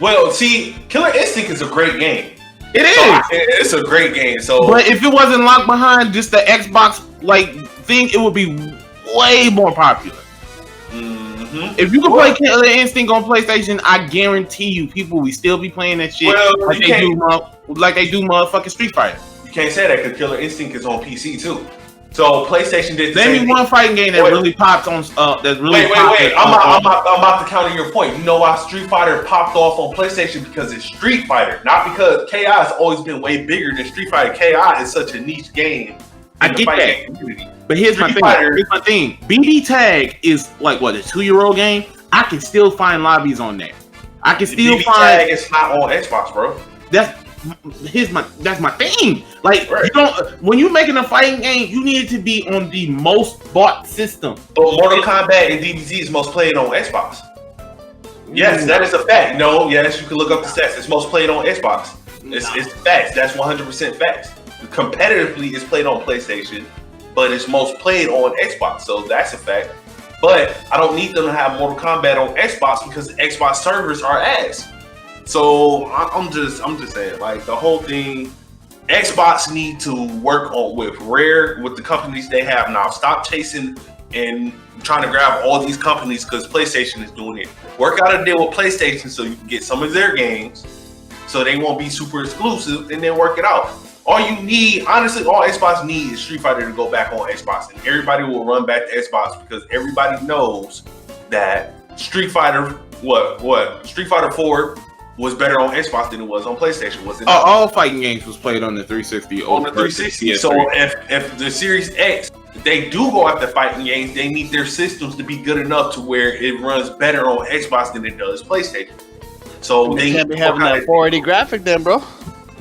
Well, see, Killer Instinct is a great game. It is. So, it's a great game. So, But if it wasn't locked behind just the Xbox thing, it would be way more popular. If you could play Killer Instinct on PlayStation, I guarantee you people will still be playing that shit like they do motherfucking Street Fighter. You can't say that because Killer Instinct is on PC too. So PlayStation did. Name me one fighting game that really popped on. That's really. Wait. I'm about to counter your point. You know why Street Fighter popped off on PlayStation? Because it's Street Fighter, not because KI has always been way bigger than Street Fighter. KI is such a niche game. I get that. But here's my thing. BD Tag is like what, a 2-year-old game? I can still find lobbies on there. I can still BD find. Tag is not on Xbox, bro. that's my thing. Like, Right. you don't, when you're making a fighting game, you need it to be on the most bought system. But Mortal Kombat and DBZ is most played on Xbox. Yes, that is a fact. No, yes, you can look up the stats. It's most played on Xbox. It's facts. That's 100% facts. Competitively, it's played on PlayStation, but it's most played on Xbox. So that's a fact. But I don't need them to have Mortal Kombat on Xbox because the Xbox servers are ass. So I'm just saying, like, the whole thing, Xbox need to work on with the companies they have now. Stop chasing and trying to grab all these companies because PlayStation is doing it. Work out a deal with PlayStation so you can get some of their games so they won't be super exclusive, and then work it out. All you need, honestly, all Xbox needs is Street Fighter to go back on Xbox, and everybody will run back to Xbox because everybody knows that Street Fighter 4 was better on Xbox than it was on PlayStation. Was it? All fighting games was played on the 360. On the 360. So if the Series X, if they do go after fighting games, they need their systems to be good enough to where it runs better on Xbox than it does PlayStation. So they can't be having that 480 graphic then, bro. I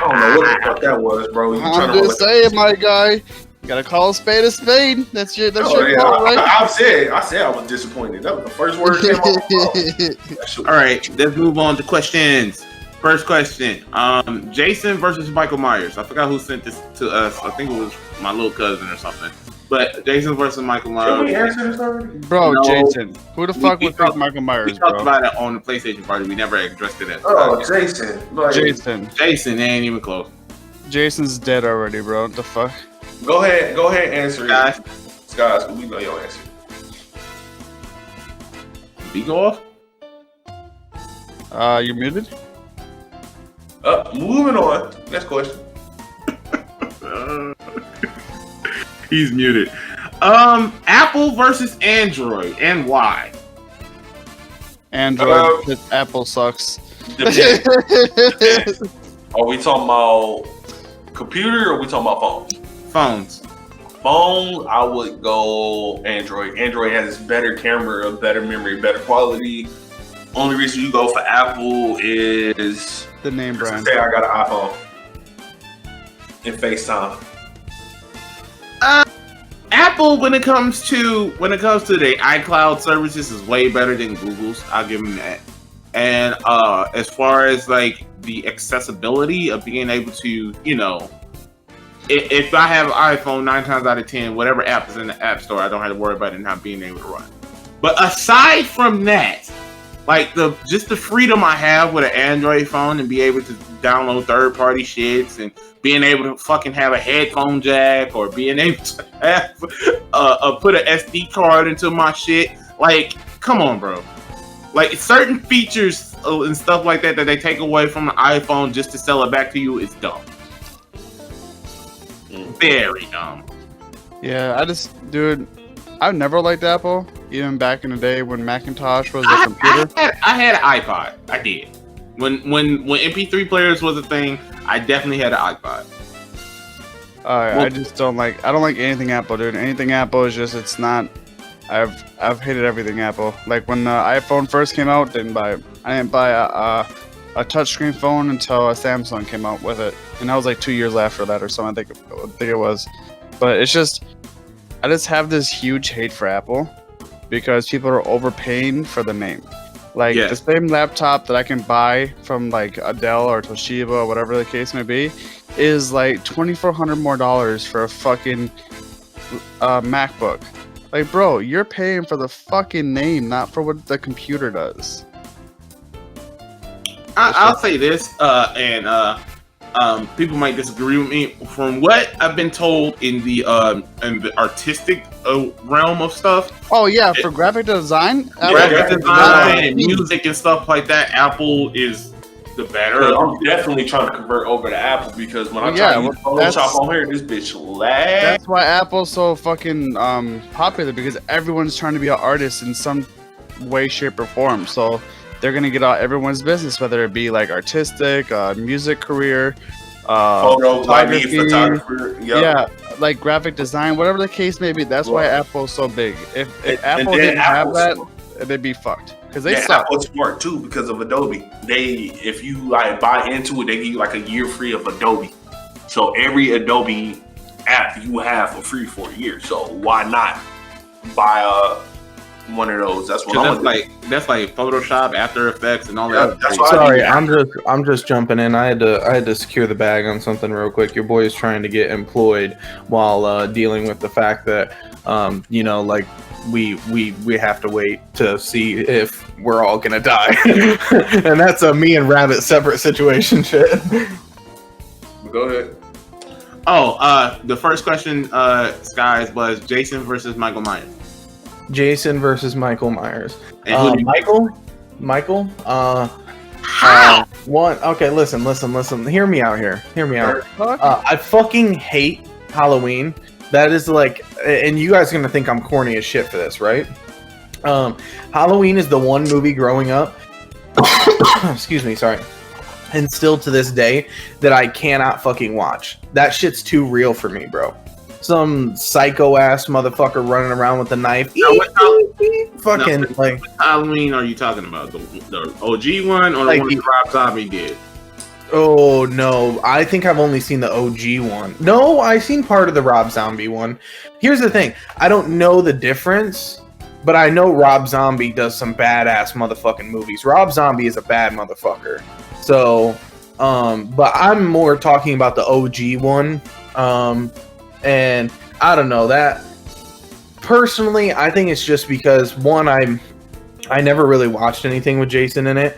don't know what the fuck that was, bro. I'm just saying, my guy. You gotta call a spade a spade. That's your call, right? I said I was disappointed. That was the first word that came off. All right, let's move on to questions. First question: Jason versus Michael Myers. I forgot who sent this to us. I think it was my little cousin or something. But Jason versus Michael Myers. Did we answer this already? Bro, no. Jason. Who the fuck would pick Michael Myers, We talked about it on the PlayStation party. We never addressed it. Jason. Jason, they ain't even close. Jason's dead already, bro. What the fuck? Go ahead and answer it. Guys, we know your answer. Be go off? You're muted? Moving on. Next question. He's muted. Apple versus Android, and why? Android. Apple sucks. Depends. Are we talking about computer or are we talking about phones? Phone, I would go Android. Android has better camera, better memory, better quality. Only reason you go for Apple is the name brand. Say I got an iPhone and FaceTime. Apple, when it comes to the iCloud services, is way better than Google's. I'll give them that. And as far as like the accessibility of being able to, if I have an iPhone, 9 times out of 10, whatever app is in the App Store, I don't have to worry about it not being able to run. But aside from that, like just the freedom I have with an Android phone and be able to download third-party shits and being able to fucking have a headphone jack or being able to have put an SD card into my shit, like, come on, bro. Like, certain features and stuff like that they take away from the iPhone just to sell it back to you is dumb. Very dumb. Yeah, I've never liked Apple, even back in the day when Macintosh was a computer. I had an iPod. I did. When MP3 players was a thing, I definitely had an iPod. I just don't like anything Apple, dude. Anything Apple is just, it's not. I've hated everything Apple. Like when the iPhone first came out, I didn't buy a touchscreen phone until a Samsung came out with it, and that was like 2 years after that or something. I think it was. But it's just, I just have this huge hate for Apple because people are overpaying for the name. Like the same laptop that I can buy from like a Dell or Toshiba or whatever the case may be is like $2,400 more for a fucking MacBook. Like, bro, you're paying for the fucking name, not for what the computer does. I'll say this, and people might disagree with me. From what I've been told in the artistic realm of stuff. Oh yeah, for graphic design, and music and stuff like that, Apple is the better. I'm definitely trying to convert over to Apple because when I try to use Photoshop on here, this bitch lag. That's why Apple's so fucking popular, because everyone's trying to be an artist in some way, shape, or form. So they're gonna get out everyone's business, whether it be like artistic, music career, photographer, yeah, like graphic design, whatever the case may be. That's why Apple's so big. If Apple didn't have that, they'd be fucked. because they suck. Apple's smart too because of Adobe. If you like buy into it, they give you like a year free of Adobe. So every Adobe app you have for free for a year. So why not buy one of those? That's what that's like Photoshop, After Effects, and all that. Sorry, I'm just jumping in. I had to secure the bag on something real quick. Your boy is trying to get employed while dealing with the fact that like we have to wait to see if we're all gonna die, and that's a me and Rabbit separate situation shit. Go ahead. Oh, the first question, Skies, was Jason versus Michael Myers. Jason versus Michael Myers. And Michael. One. Okay, listen. Hear me out here. I fucking hate Halloween. That is like, and you guys are gonna think I'm corny as shit for this, right? Halloween is the one movie growing up. Excuse me, sorry. And still to this day that I cannot fucking watch. That shit's too real for me, bro. Some psycho ass motherfucker running around with a knife. What Halloween are you talking about? The OG one or the one that Rob Zombie did? Oh no, I think I've only seen the OG one. No, I've seen part of the Rob Zombie one. Here's the thing, I don't know the difference, but I know Rob Zombie does some badass motherfucking movies. Rob Zombie is a bad motherfucker. So, but I'm more talking about the OG one. And I don't know that personally. I think it's just because one, I never really watched anything with Jason in it.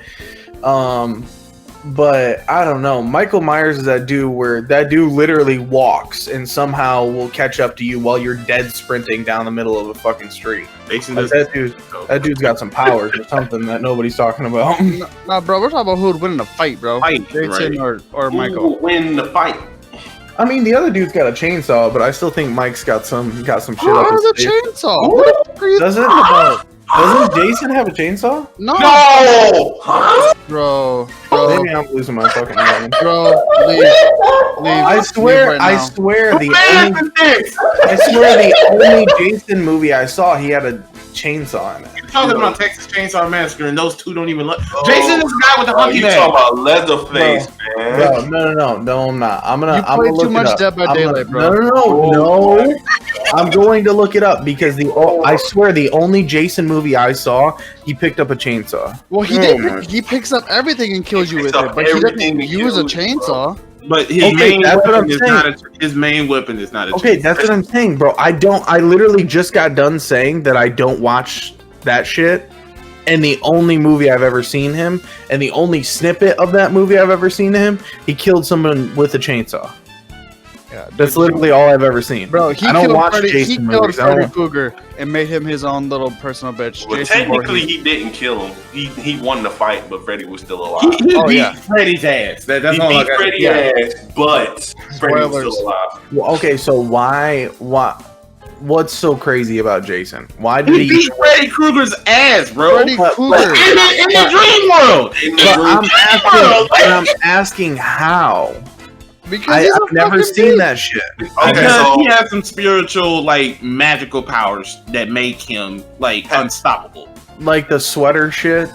But I don't know. Michael Myers is that dude where that dude literally walks and somehow will catch up to you while you're dead sprinting down the middle of a fucking street. Like that dude's got some powers or something that nobody's talking about. Nah, bro, we're talking about who would win in a fight, bro. Jason or Michael. Who would win the fight? I mean, the other dude's got a chainsaw, but I still think Mike's got some shit up his chainsaw? Doesn't Jason have a chainsaw? No! Bro. Maybe I'm losing my fucking mind. Bro, leave. I swear the only Jason movie I saw, he had a chainsaw in it. You're talking about Texas Chainsaw Massacre, and those two don't even look. Jason is the guy with the hunky bag. You talking about Leatherface, man? No, I'm not. I'm gonna play look too much Dead by Daylight, bro. No. I'm going to look it up because I swear the only Jason movie I saw, he picked up a chainsaw. Well, he picks up everything and kills you with it, but he doesn't use a chainsaw. But his main weapon is not a chainsaw. Okay, that's what I'm saying, bro. I literally just got done saying that I don't watch that shit. And the only movie I've ever seen him, and the only snippet of that movie I've ever seen him, he killed someone with a chainsaw. Yeah, that's literally all I've ever seen. Bro, he killed Freddy Krueger and made him his own little personal bitch. Well, technically, he didn't kill him. He won the fight, but Freddy was still alive. He beat Freddy's ass. That's all I got. Freddy's ass, but Freddy was still alive. Well, okay, so why? What's so crazy about Jason? Why did he beat Freddy Krueger's ass, bro? Freddy Krueger in the dream world. I'm asking how. Because I've never seen that shit. Because he has some spiritual, like, magical powers that make him, like, unstoppable. Like the sweater shit?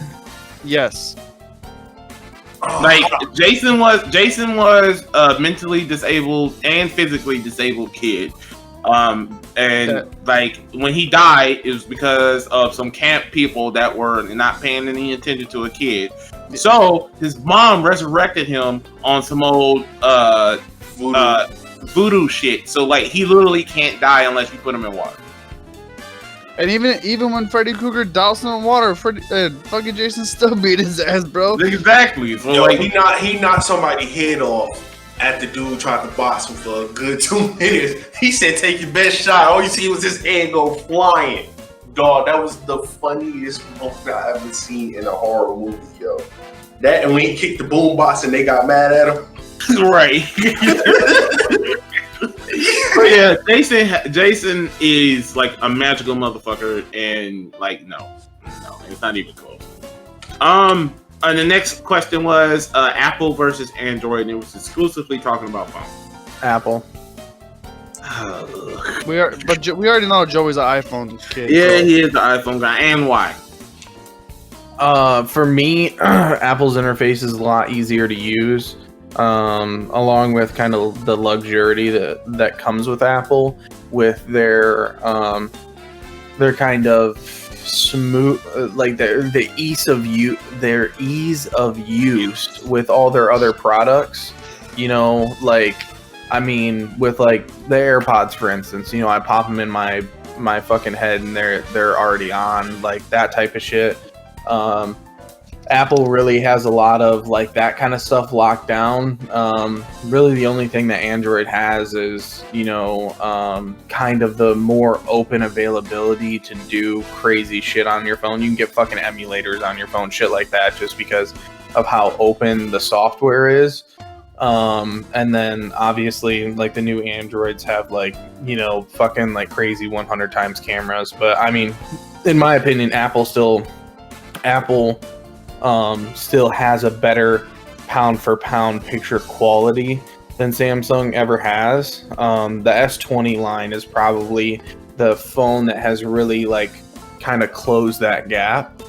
Yes. Like, Jason was a mentally disabled and physically disabled kid. Like, when he died, it was because of some camp people that were not paying any attention to a kid. So his mom resurrected him on some old voodoo shit. So like he literally can't die unless you put him in water. And even when Freddy Krueger doused him in water, fucking Jason still beat his ass, bro. Exactly. So like he knocked somebody's head off at the dude tried to box him for a good 2 minutes. He said, "Take your best shot." All you see was his head go flying. Dog, that was the funniest moment I ever seen in a horror movie, yo. That and when he kicked the boombox and they got mad at him. Right. But yeah, Jason is like a magical motherfucker, and like no, it's not even close. And the next question was Apple versus Android, and it was exclusively talking about phone. Apple. We already know Joey's an iPhone kid. Yeah, so. He is the iPhone guy, and why? For me, Apple's interface is a lot easier to use, along with kind of the luxury that comes with Apple with their kind of smooth, like the ease of use with all their other products. You know, like, I mean, with like the AirPods, for instance, you know, I pop them in my fucking head and they're already on, like that type of shit. Apple really has a lot of like that kind of stuff locked down. Really the only thing that Android has is, you know, kind of the more open availability to do crazy shit on your phone. You can get fucking emulators on your phone, shit like that, just because of how open the software is. And then obviously like the new Androids have like, you know, fucking like crazy 100 times cameras. But I mean, in my opinion, Apple still has a better pound for pound picture quality than Samsung ever has. The S20 line is probably the phone that has really like kind of closed that gap.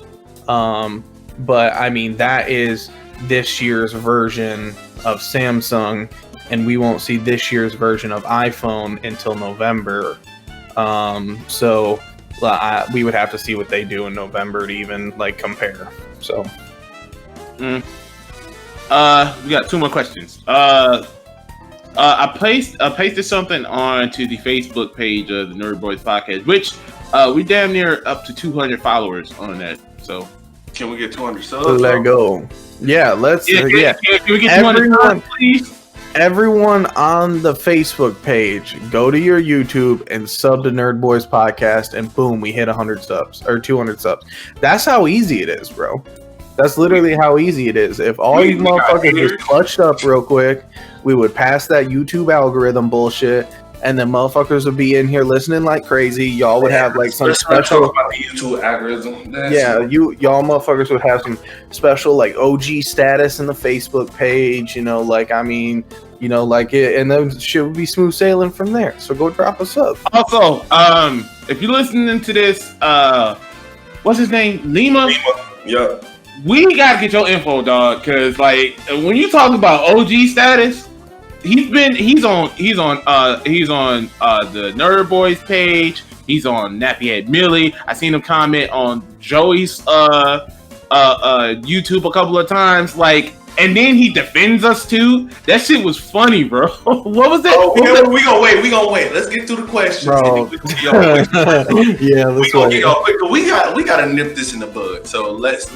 But I mean, that is this year's version of Samsung, and we won't see this year's version of iPhone until November. So we would have to see what they do in November to even like compare. So we got two more questions. I pasted something onto the Facebook page of the Nerdbois Podcast, which we damn near up to 200 followers on that. So can we get 200 subs? Let go. Yeah, let's. Can we get 200 subs, please? Everyone on the Facebook page, go to your YouTube and sub to Nerdbois Podcast, and boom, we hit 100 subs or 200 subs. That's how easy it is, bro. That's literally how easy it is. If all you motherfuckers just clutched up real quick, we would pass that YouTube algorithm bullshit, and then motherfuckers would be in here listening like crazy. Y'all would have like some special about the YouTube algorithm. Y'all motherfuckers would have some special like OG status in the Facebook page. You know, like, I mean, you know, like it, and then shit would be smooth sailing from there. So go drop us up. Also, if you're listening to this, what's his name? Lima. Yeah. We gotta get your info, dog, because like when you talk about OG status, he's on the Nerdbois page. He's on Nappyhead Millie. I seen him comment on Joey's YouTube a couple of times, like, and then he defends us too. That shit was funny, bro. What was that? Oh, we gonna wait. Let's get through the questions. Bro. Yeah, let's go. We gotta nip this in the bud. So let's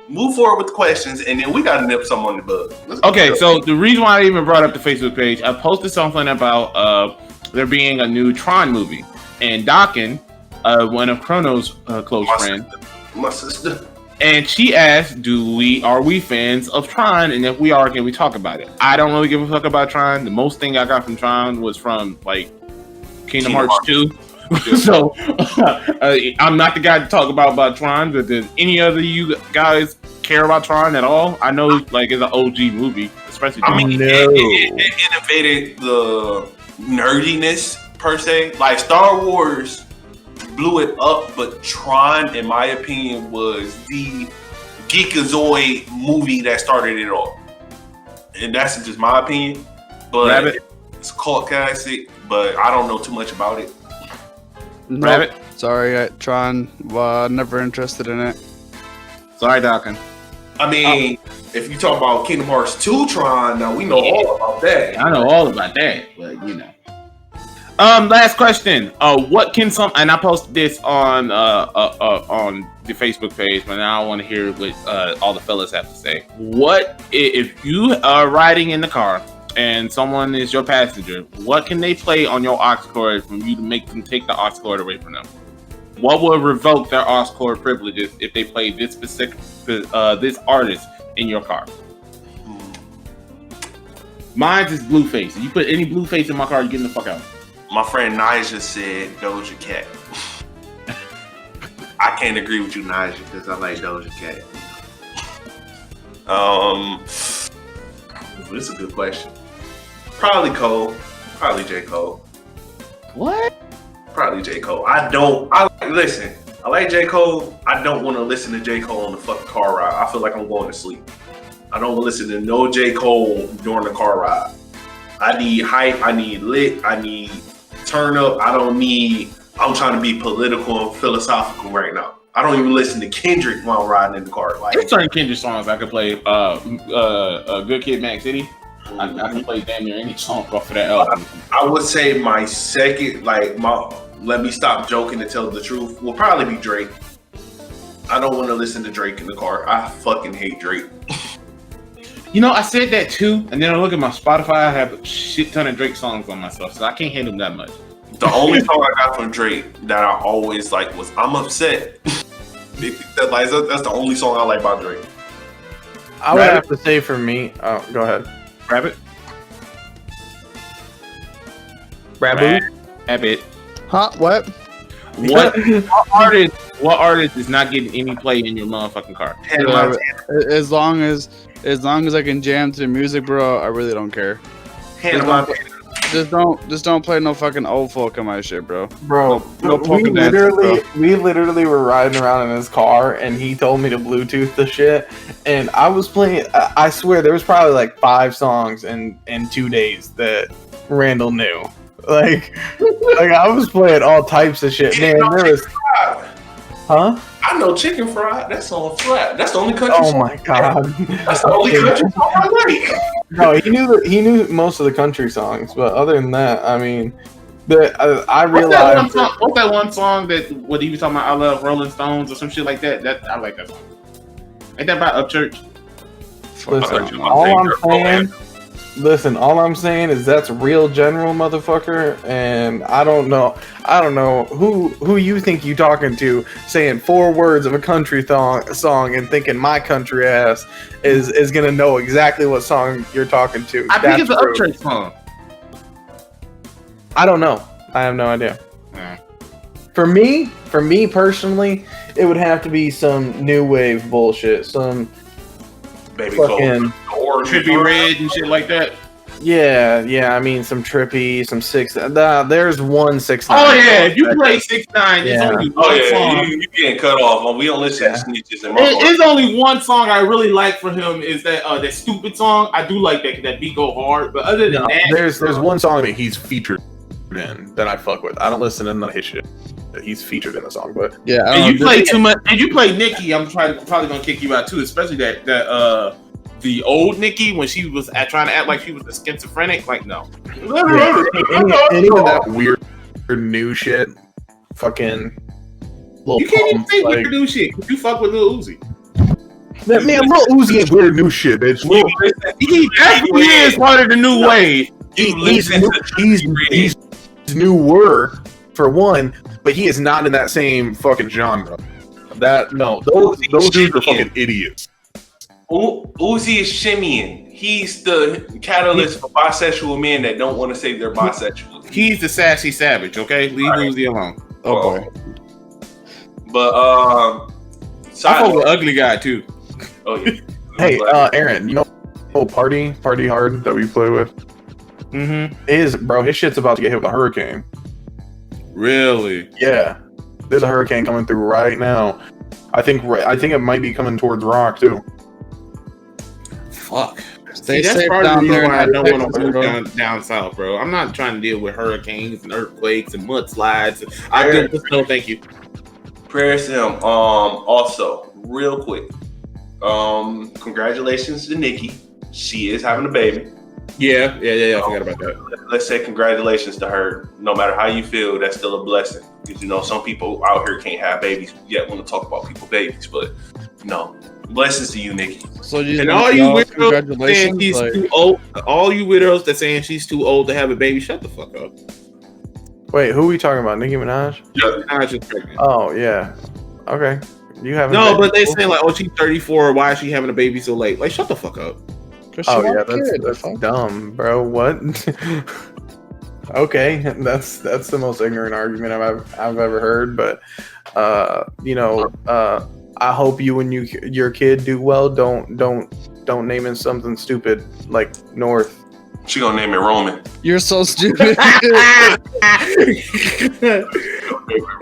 move forward with the questions, and then we gotta nip some on the bud. Okay, so the reason why I even brought up the Facebook page, I posted something about there being a new Tron movie, and Dawson, one of Chrono's close friends, my sister, and she asked, are we fans of Tron? And if we are, can we talk about it? I don't really give a fuck about Tron. The most thing I got from Tron was from like Kingdom Hearts 2. So I'm not the guy to talk about Tron, but does any other you guys care about Tron at all? I know like it's an OG movie, especially. I mean, it innovated the nerdiness per se. Like Star Wars blew it up, but Tron, in my opinion, was the Geekazoid movie that started it all. And that's just my opinion. But it's a cult classic, but I don't know too much about it. Rabbit. Sorry, Tron. Never interested in it. Sorry, Dawson. I mean, if you talk about Kingdom Hearts 2 Tron, now we know all about that. I know all about that, but you know. Last question. What can and I posted this on the Facebook page, but now I want to hear what all the fellas have to say. What if you are riding in the car and someone is your passenger? What can they play on your aux cord for you to make them take the aux cord away from them? What will revoke their aux cord privileges if they play this specific this artist in your car? Mine's is Blueface. If you put any Blueface in my car, you're getting the fuck out. My friend Nija said Doja Cat. I can't agree with you, Nija, because I like Doja Cat. This is a good question. Probably Cole. Probably J. Cole. What? Probably J. Cole. Listen, I like J. Cole. I don't want to listen to J. Cole on the fucking car ride. I feel like I'm going to sleep. I don't want to listen to no J. Cole during the car ride. I need hype. I need lit. I need turn up. I'm trying to be political and philosophical right now. I don't even listen to Kendrick while I'm riding in the car. Like, there's certain Kendrick songs I could play. Good Kid, Mad City. I can play damn near any song off of that album. I would say my second, let me stop joking and tell the truth, will probably be Drake. I don't want to listen to Drake in the car. I fucking hate Drake. You know, I said that too, and then I look at my Spotify. I have a shit ton of Drake songs on my stuff, so I can't hate him that much. The only song I got from Drake that I always like was "I'm Upset." That's the only song I like about Drake. I would have to say for me. Oh, go ahead. Rabbit. Huh? What? What artist is not getting any play in your motherfucking car? As long as I can jam to the music, bro, I really don't care. Just don't play no fucking old folk on my shit, bro. Bro, no we literally were riding around in his car, and he told me to Bluetooth the shit, and I was playing. I swear there was probably like 5 songs in 2 days that Randall knew. Like I was playing all types of shit. Man, there was. Huh? I know Chicken Fried. That's on flat. That's the only country song. Oh my god. That's the only country song I like. No, he knew most of the country songs, but other than that, I mean, I realized. What's that one song that what he was talking about? I love Rolling Stones or some shit like that. That I like that song. Ain't that by Upchurch? Listen, all I'm saying is that's real general, motherfucker, and I don't know who you think you talking to, saying 4 words of a country song and thinking my country ass is gonna know exactly what song you're talking to. I think it's an Upchurch song. I don't know. I have no idea. Yeah. For me personally, it would have to be some new wave bullshit, some Baby fucking or Trippy Red and shit like that. Yeah. I mean, some Trippy, some 6. There's one 6ix9ine. Oh yeah, if you play 6ix9ine, it's only one song. You getting cut off. We don't listen to snitches. It's only one song I really like from him is that stupid song. I do like that beat go hard, but other than that, there's one song that he's featured in that I fuck with. I don't listen to none of his shit that he's featured in the song, but yeah. And you play too much. And you play Nicki. I'm probably gonna kick you out too, especially that the old Nicki when she was trying to act like she was a schizophrenic. Like no, and even that weird new shit, fucking. You can't even say weird new shit because you fuck with Lil Uzi. That man, Lil Uzi is weird new shit, bitch. He definitely is part of the new wave. He's newer for one, but he is not in that same fucking genre. Those dudes are fucking idiots. Uzi is shimmying. He's the catalyst for bisexual men that don't want to say they're bisexual. He's the sassy savage. Okay, leave Uzi alone. Oh boy. But I fuck with ugly guy too. Oh yeah. Hey, Aaron, you know Party Hard that we play with? Mm-hmm. His shit's about to get hit with a hurricane. Really? Yeah. There's a hurricane coming through right now. I think it might be coming towards Rock too. Fuck. Stay that's safe part of down the reason there. why I don't want to move bro. down south, bro. I'm not trying to deal with hurricanes and earthquakes and mudslides. No, thank you. Prayers to him. Also, real quick. Congratulations to Nicki. She is having a baby. Yeah. I forgot about that. Let's say congratulations to her. No matter how you feel, that's still a blessing. Because some people out here can't have babies yet want to talk about people's babies, but blessings to you, Nicki. So you and all you widows saying congratulations. she's too old, all you widows that saying she's too old to have a baby, shut the fuck up. Wait, who are we talking about? Nicki Minaj? Yeah, Minaj is pregnant. Oh yeah. Okay. You haven't. No, but they saying like, oh, she's 34. Why is she having a baby so late? Like, shut the fuck up. Oh yeah, that's dumb, bro. What? Okay, that's the most ignorant argument I've ever heard. But I hope you and your kid do well. Don't name it something stupid like North. She gonna name it Roman. You're so stupid.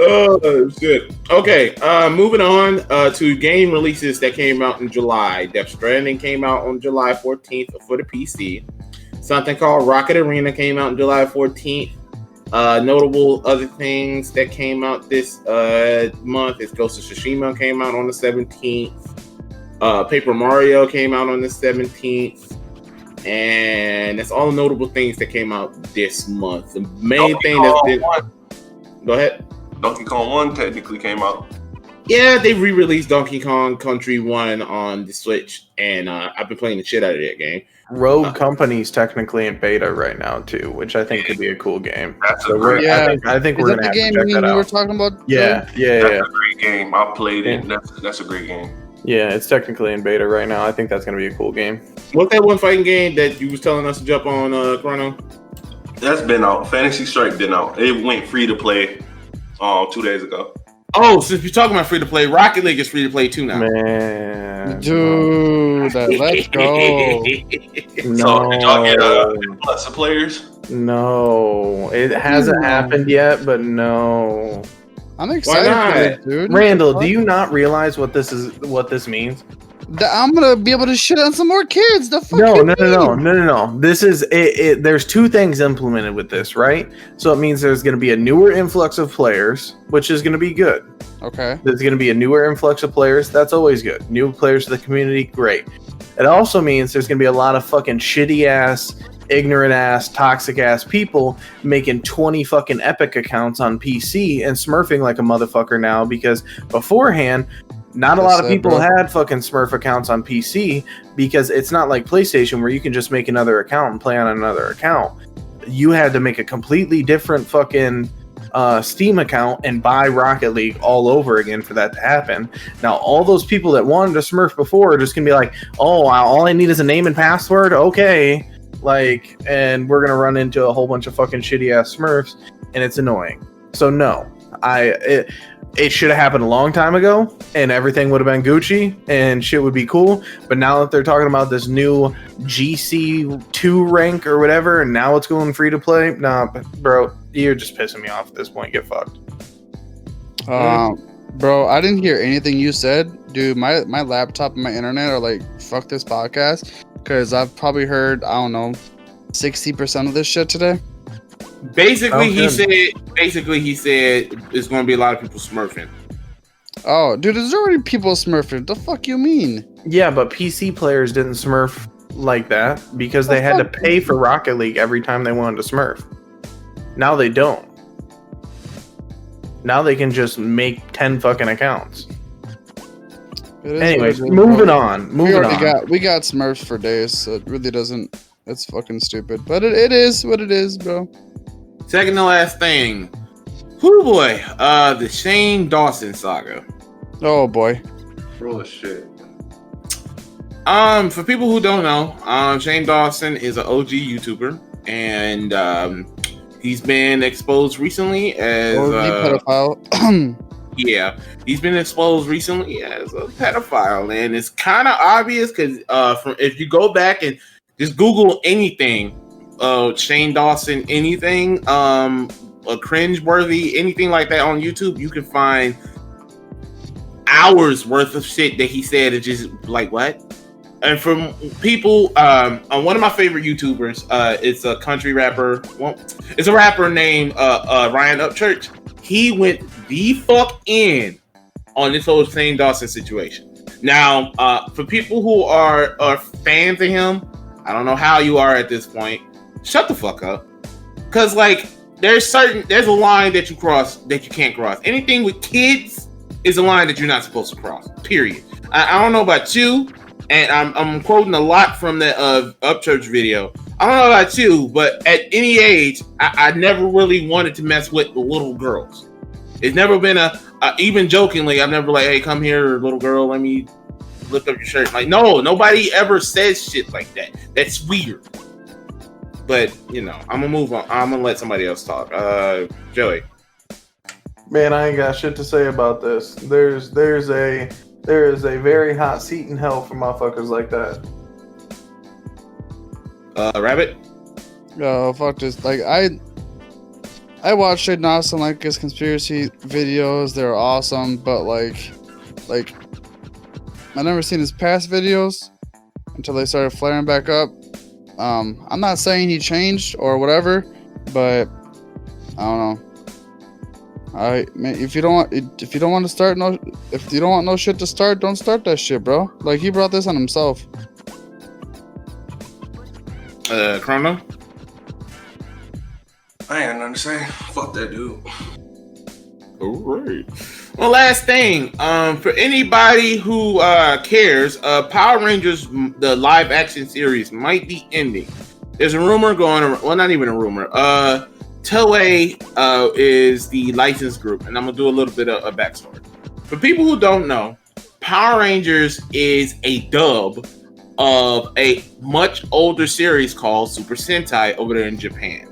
Oh shit. Okay, moving on to game releases that came out in July. Death Stranding came out on July 14th for the PC. Something called Rocket Arena came out on July 14th. Notable other things that came out this month is Ghost of Tsushima came out on the 17th. Paper Mario came out on the 17th. And that's all the notable things that came out this month. The main thing that's been... Go ahead. Donkey Kong 1 technically came out. Yeah, they re-released Donkey Kong Country 1 on the Switch, and I've been playing the shit out of that game. Rogue Company's technically in beta right now too, which I think could be a cool game. That's So I think Is we're that gonna the have game to check you that were out. talking about? Yeah. That's a great game. I played it. That's a great game. Yeah, it's technically in beta right now. I think that's gonna be a cool game. What's that one fighting game that you was telling us to jump on, Chrono? That's been out. Fantasy Strike been out. It went free to play 2 days ago. Oh, since you're talking about free to play, Rocket League is free to play too now. Man, Dude, let's go. So did y'all get lots of players? No, it hasn't happened yet, but no. I'm excited for this, dude. Randall, do you not realize what this is? What this means? I'm gonna be able to shit on some more kids. The fuck? No. This is it. There's two things implemented with this, right? So it means there's going to be a newer influx of players, which is going to be good. Okay. There's going to be a newer influx of players. That's always good. New players to the community, great. It also means there's going to be a lot of fucking shitty ass, ignorant ass, toxic ass people making 20 fucking Epic accounts on PC and smurfing like a motherfucker now, because beforehand, not a lot of people had fucking Smurf accounts on PC, because it's not like PlayStation where you can just make another account and play on another account. You had to make a completely different fucking Steam account and buy Rocket League all over again for that to happen. Now, all those people that wanted to Smurf before are just going to be like, oh, all I need is a name and password? Okay. Like, and we're going to run into a whole bunch of fucking shitty ass Smurfs, and it's annoying. So, no. It should have happened a long time ago, and everything would have been Gucci, and shit would be cool. But now that they're talking about this new GC2 rank or whatever, and now it's going free to play, nah, bro, you're just pissing me off at this point. Get fucked. Bro, I didn't hear anything you said. Dude, my laptop and my internet are like, fuck this podcast, because I've probably heard, I don't know, 60% of this shit today. Basically, he said it's going to be a lot of people smurfing. Oh, dude, there's already people smurfing. The fuck you mean? Yeah, but PC players didn't smurf like that because they had to pay for Rocket League every time they wanted to smurf. Now they don't. Now they can just make 10 fucking accounts. Anyways, moving on. We got Smurfs for days, so it really doesn't. It's fucking stupid, but it is what it is, bro. Second to last thing. Whoo boy, the Shane Dawson saga. Oh boy. Full of shit. For people who don't know, Shane Dawson is an OG YouTuber, and he's been exposed recently as a pedophile. Yeah, he's been exposed recently as a pedophile, and it's kind of obvious because if you go back and just Google anything, Shane Dawson, anything, a cringe-worthy, anything like that on YouTube, you can find hours worth of shit that he said is just like, what? And from people, one of my favorite YouTubers, it's a country rapper. Well, it's a rapper named Ryan Upchurch. He went the fuck in on this whole Shane Dawson situation. Now, for people who are fans of him, I don't know how you are at this point. Shut the fuck up. Cause like there's a line that you cross that you can't cross. Anything with kids is a line that you're not supposed to cross. Period. I don't know about you, and I'm quoting a lot from the Upchurch video. I don't know about you, but at any age, I never really wanted to mess with the little girls. It's never been even jokingly, I've never like, hey, come here, little girl, let me lift up your shirt. Like, no, nobody ever says shit like that. That's weird. But, you know, I'm going to move on. I'm going to let somebody else talk. Joey. Man, I ain't got shit to say about this. There is a very hot seat in hell for motherfuckers like that. Rabbit? Oh, fuck this. Like, I watched Jada Dawson like his conspiracy videos. They're awesome, but like I never seen his past videos until they started flaring back up. I'm not saying he changed or whatever, but I don't know. If you don't want no shit to start, don't start that shit, bro. Like, he brought this on himself. Chrono? I ain't nothing to say. Fuck that dude. All right. Well, last thing, for anybody who cares, Power Rangers, the live action series, might be ending. There's a rumor going around. Well, not even a rumor. Toei is the license group, and I'm gonna do a little bit of backstory. For people who don't know, Power Rangers is a dub of a much older series called Super Sentai over there in Japan.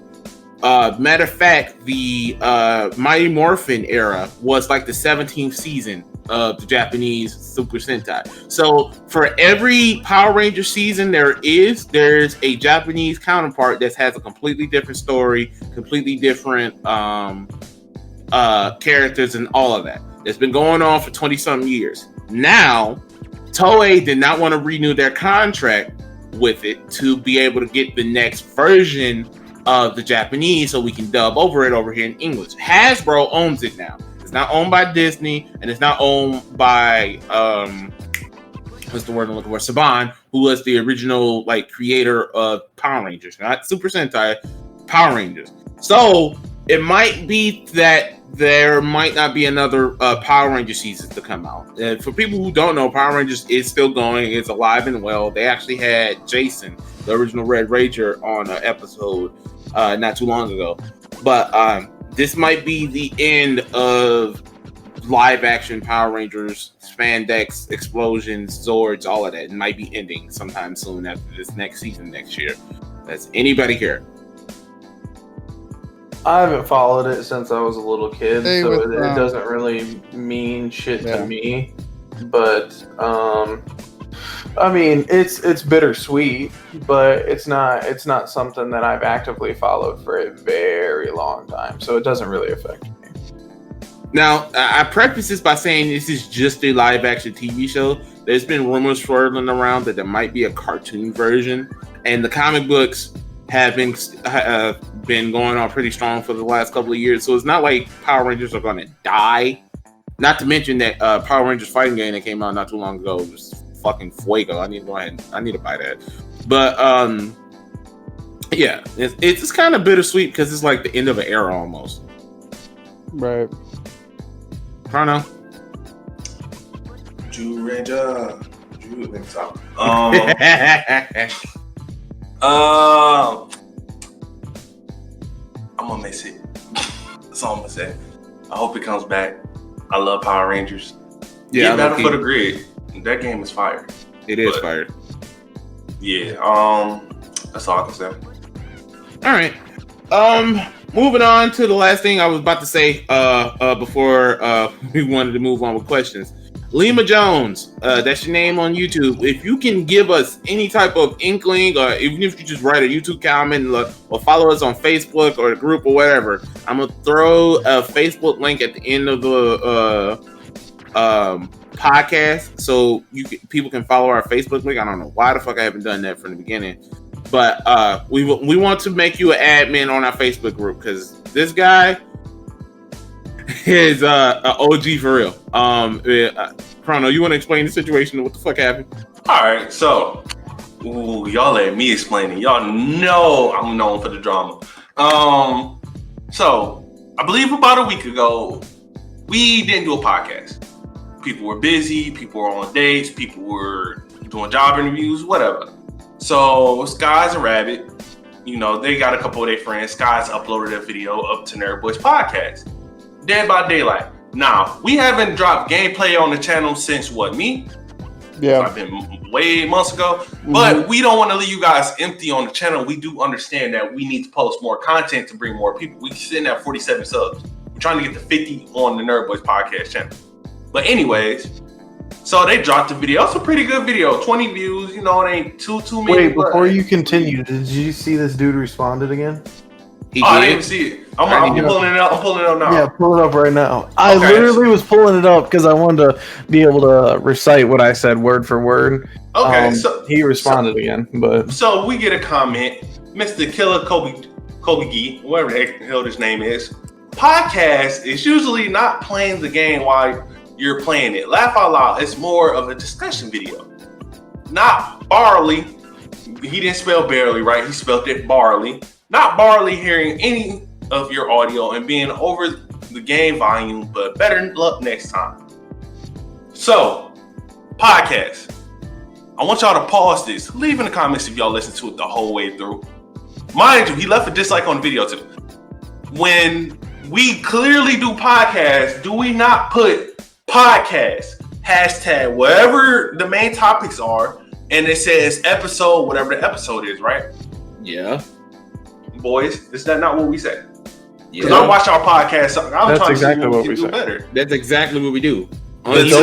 Matter of fact, the Mighty Morphin era was like the 17th season of the Japanese Super Sentai. So for every Power Ranger season there's a Japanese counterpart that has a completely different story, completely different characters and all of that. It's been going on for 20-something years. Now, Toei did not want to renew their contract with it to be able to get the next version of the Japanese so we can dub over it over here in English. Hasbro owns it now. It's not owned by Disney, and it's not owned by what's the word I'm looking for? Saban, who was the original creator of Power Rangers, not Super Sentai, Power Rangers. So it might be that there might not be another Power Ranger season to come out. For people who don't know, Power Rangers is still going. It's alive and well. They actually had Jason, the original Red Ranger, on an episode not too long ago. But this might be the end of live action Power Rangers, spandex, explosions, Zords, all of that. It might be ending sometime soon after this next season next year. Does anybody care? I haven't followed it since I was a little kid, Hey, so with, it doesn't really mean shit yeah. to me. But I mean, it's bittersweet, but it's not something that I've actively followed for a very long time, so it doesn't really affect me. Now, I preface this by saying this is just a live action TV show. There's been rumors swirling around that there might be a cartoon version, and the comic books have been going on pretty strong for the last couple of years. So it's not like Power Rangers are going to die. Not to mention that Power Rangers fighting game that came out not too long ago was fucking fuego. I need to go ahead. I need to buy that. But yeah, it's just kind of bittersweet because it's like the end of an era almost. Right. Chrono. Jew Ranger. Jew Ranger. I'm gonna miss it. That's all I'm gonna say. I hope it comes back. I love Power Rangers. Yeah, Get Battle for the Grid. That game is fire. It is fire. Yeah. That's all I can say. All right. Moving on to the last thing I was about to say before we wanted to move on with questions. Lima Jones, that's your name on YouTube. If you can give us any type of inkling, or even if you just write a YouTube comment or follow us on Facebook or the group or whatever, I'm gonna throw a Facebook link at the end of the podcast so people can follow our Facebook link. I don't know why the fuck I haven't done that from the beginning, but we want to make you an admin on our Facebook group because this guy is an OG for real. Chrono, you want to explain the situation? What the fuck happened? All right, so y'all let me explain it. Y'all know I'm known for the drama. So I believe about a week ago, we didn't do a podcast. People were busy. People were on dates. People were doing job interviews, whatever. So Skies and Rabbit, they got a couple of their friends. Skies uploaded a video up to NerdBoisPodcast. Dead by Daylight. Now, we haven't dropped gameplay on the channel since me? Yeah. I've been way months ago. But we don't want to leave you guys empty on the channel. We do understand that we need to post more content to bring more people. We're sitting at 47 subs. We're trying to get to 50 on the Nerdbois Podcast channel. But anyways, so they dropped the video. It's a pretty good video. 20 views. It ain't too many. Wait, before you continue, did you see this dude responded again? I didn't see it. I'm pulling it up. I'm pulling it up now. Yeah, pull it up right now. I literally was pulling it up because I wanted to be able to recite what I said word for word. Okay, so he responded again, but so we get a comment, Mr. Killer Kobe Gee, whatever the hell his name is. Podcast is usually not playing the game while you're playing it. Laugh out loud. It's more of a discussion video. Not barley. He didn't spell barely right. He spelled it barley. Not barley hearing any of your audio and being over the game volume, but better luck next time. So, podcast. I want y'all to pause this. Leave in the comments if y'all listen to it the whole way through. Mind you, he left a dislike on the video too. When we clearly do podcasts, do we not put podcast, hashtag, whatever the main topics are, and it says episode, whatever the episode is, right? Yeah. Boys, is that not what we say? Because Yeah. I watch our podcast, I'm That's trying exactly to see what what we we can do say. better. That's exactly what we do. It's Even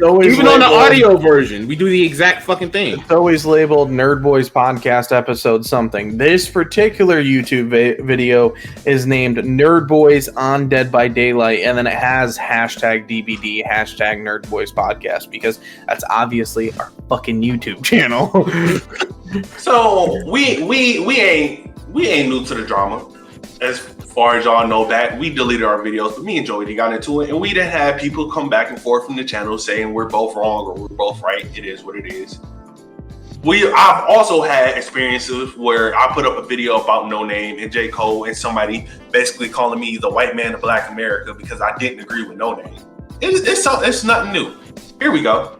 always on the labeled- audio version, we do the exact fucking thing. It's always labeled NerdBoisPodcast episode something. This particular YouTube video is named Nerdbois on Dead by Daylight, and then it has hashtag DBD, hashtag NerdBoisPodcast, because that's obviously our fucking YouTube channel. So we ain't new to the drama. As far as y'all know that, we deleted our videos, but me and Joey got into it, and we didn't have people come back and forth from the channel saying we're both wrong or we're both right. It is what it is. I've also had experiences where I put up a video about No Name and J. Cole and somebody basically calling me the white man of Black America because I didn't agree with No Name. It's nothing new. Here we go.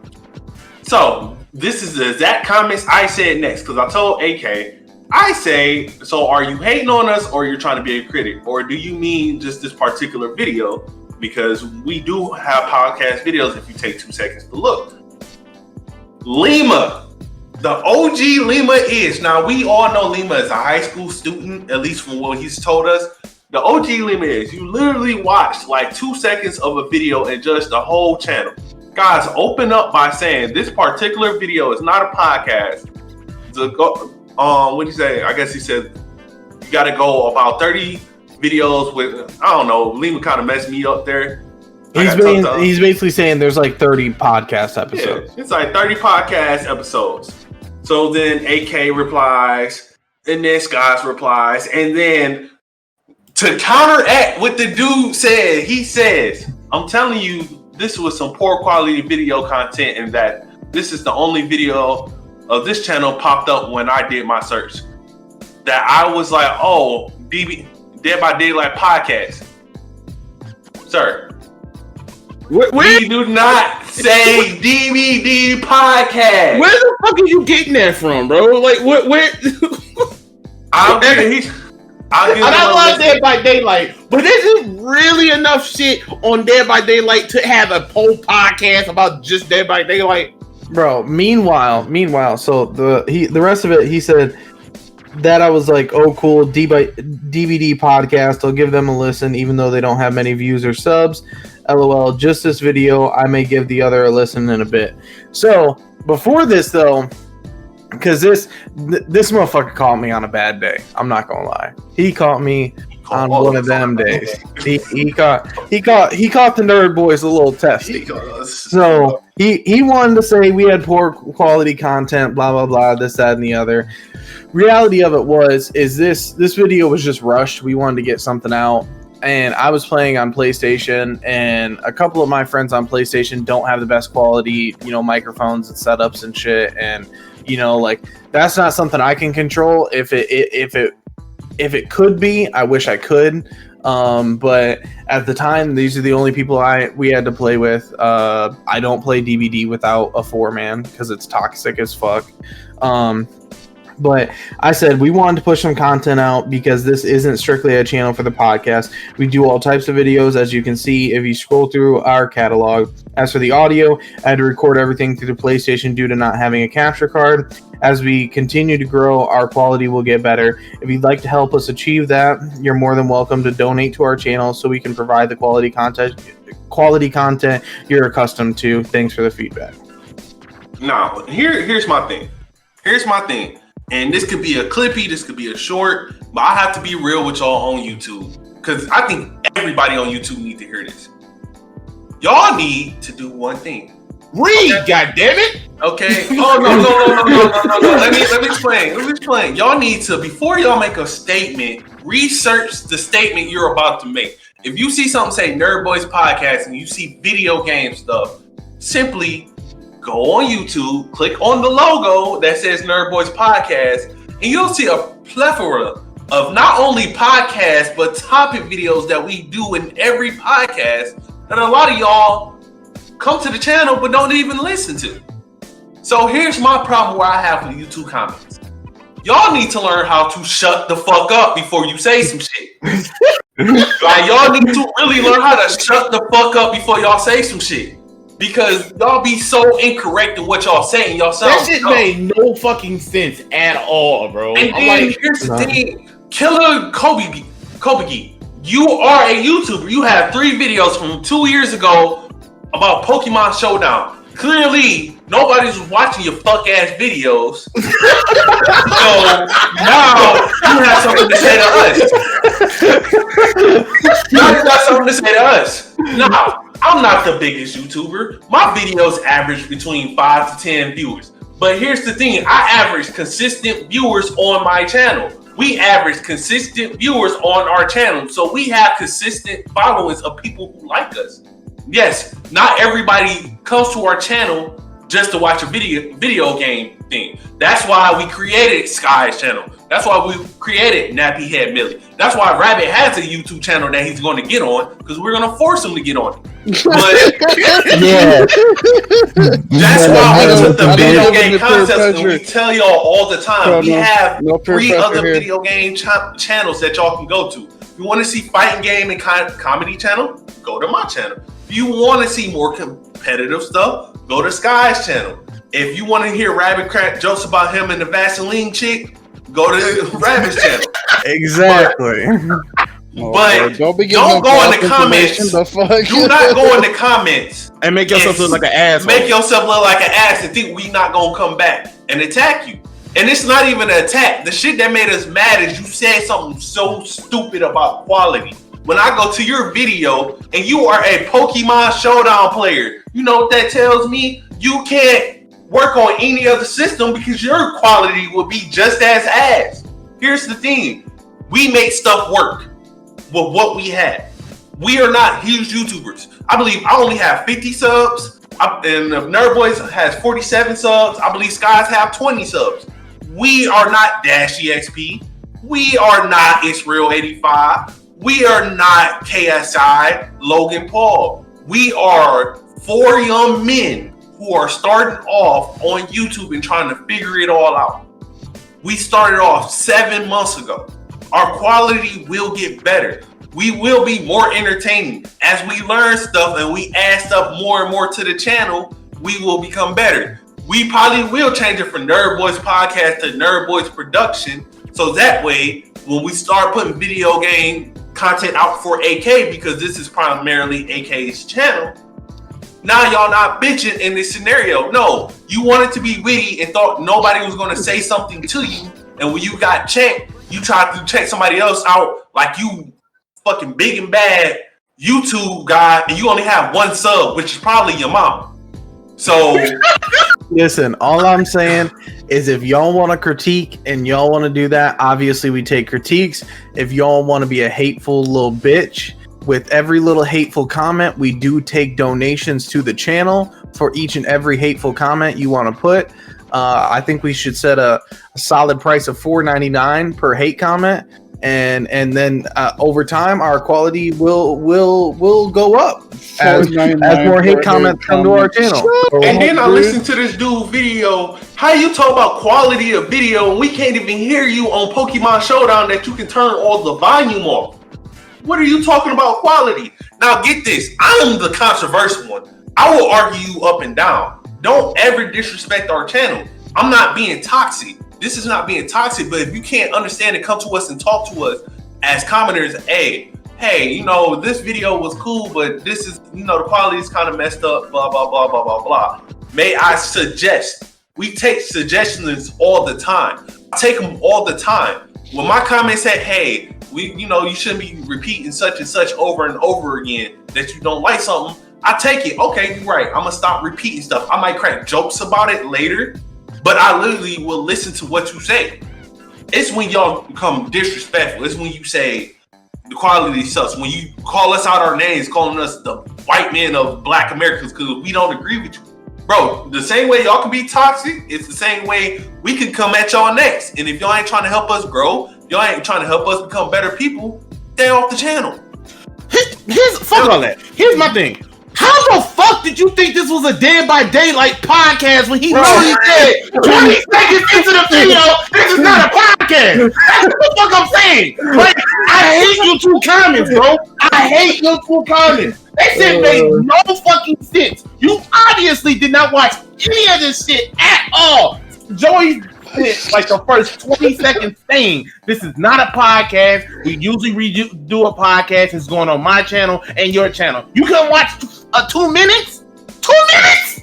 So this is the exact comments I said next, because I told AK, I say, so are you hating on us or you're trying to be a critic? Or do you mean just this particular video? Because we do have podcast videos if you take 2 seconds to look. Lima. The OG Lima is. Now, we all know Lima is a high school student, at least from what he's told us. The OG Lima is. You literally watched like 2 seconds of a video and judged the whole channel. Guys, open up by saying this particular video is not a podcast. What do you say? I guess he said you got to go about 30 videos with, I don't know, Lima kind of messed me up there. He's basically saying there's like 30 podcast episodes. Yeah, it's like 30 podcast episodes. So then AK replies, and then Scott replies, and then to counteract what the dude said, he says, I'm telling you, this was some poor quality video content, and that this is the only video of this channel popped up when I did my search. That I was like, oh, Dead by Daylight podcast. Sir, we do not say DVD podcast. Where the fuck are you getting that from, bro? Like, where? I love Dead by Daylight, but is it really enough shit on Dead by Daylight to have a whole podcast about just Dead by Daylight? Bro, meanwhile, so the rest of it, he said that I was like, oh, cool, DVD podcast. I'll give them a listen, even though they don't have many views or subs. LOL, just this video. I may give the other a listen in a bit. So, before this, though, because this motherfucker caught me on a bad day. I'm not going to lie. He caught me on one of them days. He caught the Nerd Boys a little testy. So he wanted to say we had poor quality content, blah blah blah, this, that, and the other. Reality of it is this video was just rushed. We wanted to get something out, and I was playing on PlayStation, and a couple of my friends on PlayStation don't have the best quality, microphones and setups and shit, and like that's not something I can control. If it could be, I wish I could. But at the time, these are the only people we had to play with. I don't play DVD without a 4-man because it's toxic as fuck. But I said we wanted to push some content out because this isn't strictly a channel for the podcast. We do all types of videos, as you can see if you scroll through our catalog. As for the audio, I had to record everything through the PlayStation due to not having a capture card. As we continue to grow, our quality will get better. If you'd like to help us achieve that, you're more than welcome to donate to our channel so we can provide the quality content you're accustomed to. Thanks for the feedback. Now, here's my thing. And this could be a clippy, this could be a short, but I have to be real with y'all on YouTube because I think everybody on YouTube needs to hear this. Y'all need to do one thing. Read, goddammit. Okay. Oh no. Let me explain. Y'all need to, before y'all make a statement, research the statement you're about to make. If you see something say Nerdbois Podcast and you see video game stuff, simply go on YouTube, click on the logo that says Nerdbois Podcast, and you'll see a plethora of not only podcasts but topic videos that we do in every podcast that a lot of y'all come to the channel but don't even listen to. So here's my problem where I have with YouTube comments. Y'all need to learn how to shut the fuck up before you say some shit. Like, y'all need to really learn how to shut the fuck up before y'all say some shit. Because y'all be so incorrect in what y'all saying. Y'all sound that shit made no fucking sense at all, bro. And then here's the thing. Killer Kobe, you are a YouTuber. You have 3 videos from 2 years ago about Pokemon Showdown. Clearly, nobody's watching your fuck ass videos. So now you have something to say to us. Now you got something to say to us. Now, I'm not the biggest YouTuber. My videos average between 5 to 10 viewers. But here's the thing. I average consistent viewers on my channel. We average consistent viewers on our channel. So we have consistent followings of people who like us. Yes, not everybody comes to our channel just to watch a video game thing. That's why we created Sky's channel. That's why we created Nappy Head Millie. That's why Rabbit has a YouTube channel that he's going to get on, because we're going to force him to get on it. But Yeah. that's why we took the video game concept and we tell y'all all the time. We have 3 other video game channels that y'all can go to. If you want to see fighting game and comedy channel, go to my channel. If you want to see more competitive stuff, go to Sky's channel. If you want to hear Rabbit crack jokes about him and the Vaseline chick, go to Rabbit's channel. Exactly. But don't go in the comments. Do not go in the comments and make yourself look like an ass. Make yourself look like an ass and think we not gonna come back and attack you. And it's not even an attack. The shit that made us mad is you said something so stupid about quality. When I go to your video and you are a Pokemon Showdown player, you know what that tells me? You can't work on any other system because your quality will be just as ass. Here's the thing. We make stuff work with what we have. We are not huge YouTubers. I believe I only have 50 subs, and Nerdbois has 47 subs. I believe Skies have 20 subs. We are not Dash EXP. We are not Israel 85. We are not KSI Logan Paul. We are 4 young men who are starting off on YouTube and trying to figure it all out. We started off 7 months ago. Our quality will get better. We will be more entertaining. As we learn stuff and we add stuff more and more to the channel, we will become better. We probably will change it from Nerdbois Podcast to Nerdbois Production. So that way, when we start putting video game content out for AK, because this is primarily AK's channel, now y'all not bitching in this scenario. No, you wanted to be witty and thought nobody was going to say something to you. And when you got checked, you tried to check somebody else out like you fucking big and bad YouTube guy, and you only have 1 sub, which is probably your mom. So listen, all I'm saying is if y'all want to critique and y'all want to do that, obviously we take critiques. If y'all want to be a hateful little bitch, with every little hateful comment, we do take donations to the channel for each and every hateful comment you want to put. I think we should set a solid price of $4.99 per hate comment, and then over time our quality will go up as more hate comments come to our channel. And then I listened to this dude video. How you talk about quality of video and we can't even hear you on Pokemon Showdown that you can turn all the volume off? What are you talking about quality? Now get this, I am the controversial one. I will argue you up and down. Don't ever disrespect our channel. I'm not being toxic. This is not being toxic, but if you can't understand it, come to us and talk to us as commenters. Hey, you know, this video was cool, but this is, you know, the quality is kind of messed up, blah, blah, blah, blah, blah, blah. May I suggest? We take suggestions all the time. I take them all the time. When my comment said, hey, you shouldn't be repeating such and such over and over again that you don't like something, I take it. Okay, you're right. I'm gonna stop repeating stuff. I might crack jokes about it later, but I literally will listen to what you say. It's when y'all become disrespectful. It's when you say the quality sucks. When you call us out our names, calling us the white men of Black Americans because we don't agree with you. Bro, the same way y'all can be toxic, it's the same way we can come at y'all next. And if y'all ain't trying to help us grow, y'all ain't trying to help us become better people, stay off the channel. Fuck all that. Here's my thing. How the fuck did you think this was a Dead by Daylight podcast when he literally said 20 seconds into the video, this is not a podcast? That's what the fuck I'm saying. Like, I hate your two comments, bro. I hate your two comments. That shit made no fucking sense. You obviously did not watch any of this shit at all. Joey spent like the first 20 seconds saying, this is not a podcast. We usually do a podcast. It's going on my channel and your channel. You couldn't watch 2 minutes? 2 minutes?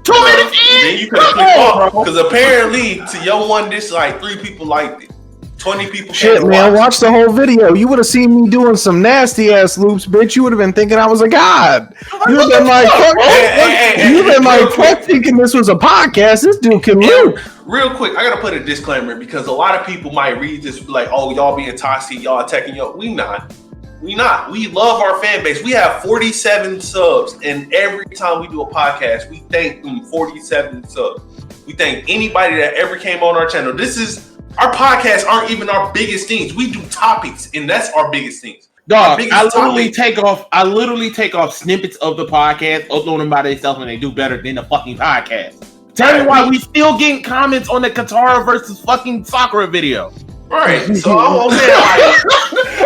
2 minutes in? Then you could have clicked off, because apparently to your one dislike, 3 people liked it. 20 people. Shit, man, watch the whole video. You would have seen me doing some nasty ass loops, bitch. You would have been thinking I was a god. You would have been like, fuck thinking this was a podcast. This dude can loop. Real quick, I gotta put a disclaimer because a lot of people might read this like, oh, y'all being toxic, y'all attacking y'all. We not. We love our fan base. We have 47 subs, and every time we do a podcast, we thank them 47 subs. We thank anybody that ever came on our channel. Our podcasts aren't even our biggest things. We do topics, and that's our biggest things. Dog, I literally take off snippets of the podcast, upload them by themselves, and they do better than the fucking podcast. Tell me why we still getting comments on the Katara versus fucking Sakura video. Right. So I'm saying,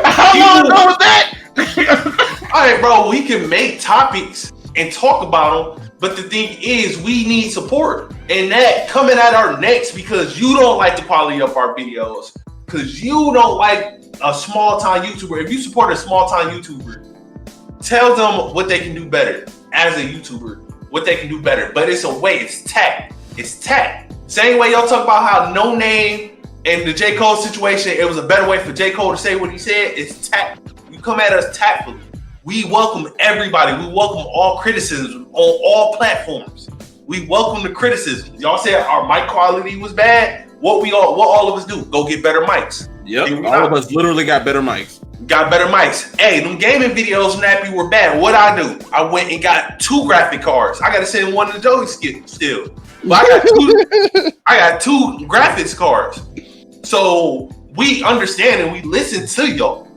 I want to know with that. All right, bro, we can make topics and talk about them, but the thing is, we need support. And that coming at our necks because you don't like the quality of our videos, because you don't like a small-time YouTuber. If you support a small-time YouTuber, tell them what they can do better as a YouTuber, what they can do better. But it's a way, it's tact. It's tact. Same way y'all talk about how No Name and the J. Cole situation, it was a better way for J. Cole to say what he said. It's tact. You come at us tactfully. We welcome everybody. We welcome all criticism on all platforms. We welcome the criticism. Y'all said our mic quality was bad. What all of us do? Go get better mics. Yep, all of us literally got better mics. Got better mics. Hey, them gaming videos, Snappy, were bad. What I do? I went and got 2 graphic cards. I got to send one to Joey still. But I got two graphics cards. So we understand and we listen to y'all.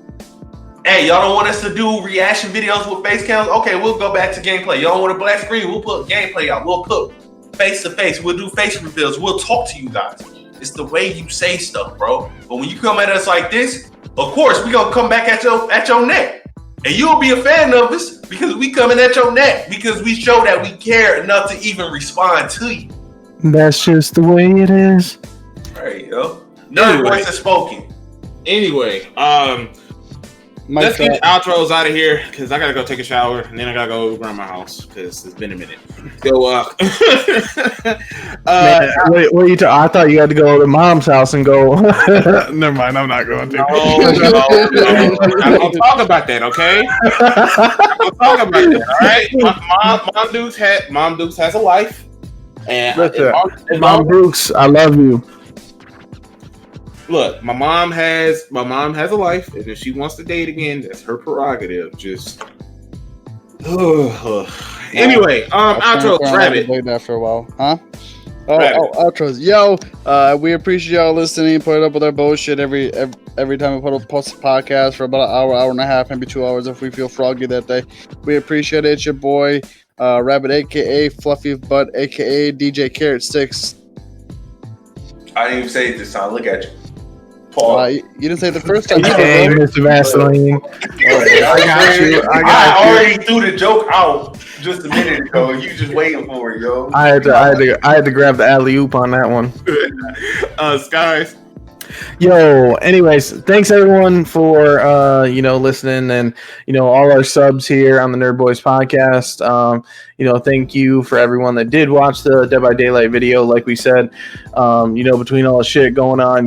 Hey, y'all don't want us to do reaction videos with face cams? Okay, we'll go back to gameplay. Y'all don't want a black screen? We'll put gameplay out. We'll put face to face. We'll do face reveals. We'll talk to you guys. It's the way you say stuff, bro. But when you come at us like this, of course, we're going to come back at your neck. And you'll be a fan of us because we coming at your neck because we show that we care enough to even respond to you. That's just the way it is. There you go. Nerdbois has spoken. Anyway, let's get the outros out of here because I gotta go take a shower and then I gotta go around my house because it's been a minute. So, wait, what are you talking? I thought you had to go to Mom's house and go. Never mind, I'm not going to. No. I'm gonna talk about that, okay? I'm gonna talk about that, all right? Mom Dukes has a life, and Mom Dukes, I love you. Look, my mom has a life, and if she wants to date again, that's her prerogative. Just anyway, outro, Rabbit. Played that for a while, huh? Outros. Yo, we appreciate y'all listening. Put up with our bullshit every time we post a podcast for about an hour and a half, maybe 2 hours if we feel froggy that day. We appreciate it. It's your boy, Rabbit, aka Fluffy Butt, aka DJ Carrot Sticks. I didn't even say it this time. Look at you. You didn't say it the first time. Hey, Mr. Vaseline. I got you. I already threw the joke out just a minute ago. You just waiting for it, yo. I had to grab the alley-oop on that one. Skies. Yo, anyways, thanks everyone for listening and all our subs here on the Nerd Boys podcast. Thank you for everyone that did watch the Dead by Daylight video. Like we said, between all the shit going on,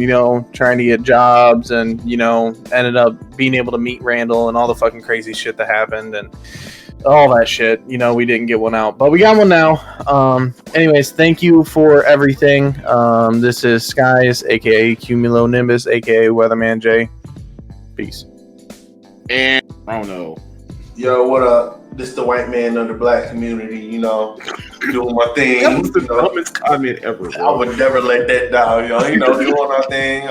trying to get jobs and ended up being able to meet Randall and all the fucking crazy shit that happened and all that shit. We didn't get one out, but we got one now. Anyways, thank you for everything. This is Skies, aka Cumulonimbus, aka Weatherman J. Peace. And I don't know. Yo, what up? This the white man of the black community, doing my thing. That was the dumbest comment ever, bro. I would never let that down, doing our thing.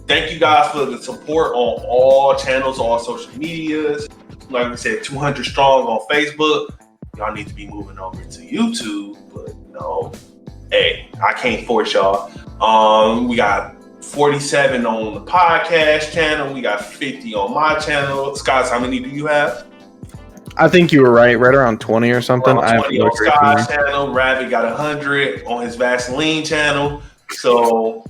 Thank you guys for the support on all channels, all social medias. Like we said, 200 strong on Facebook. Y'all need to be moving over to YouTube, but hey, I can't force y'all. We got 47 on the podcast channel. We got 50 on my channel. Scott, how many do you have? I think you were right around 20 or something. Around 20 on Scott's channel. Rabbit got 100 on his Vaseline channel. So,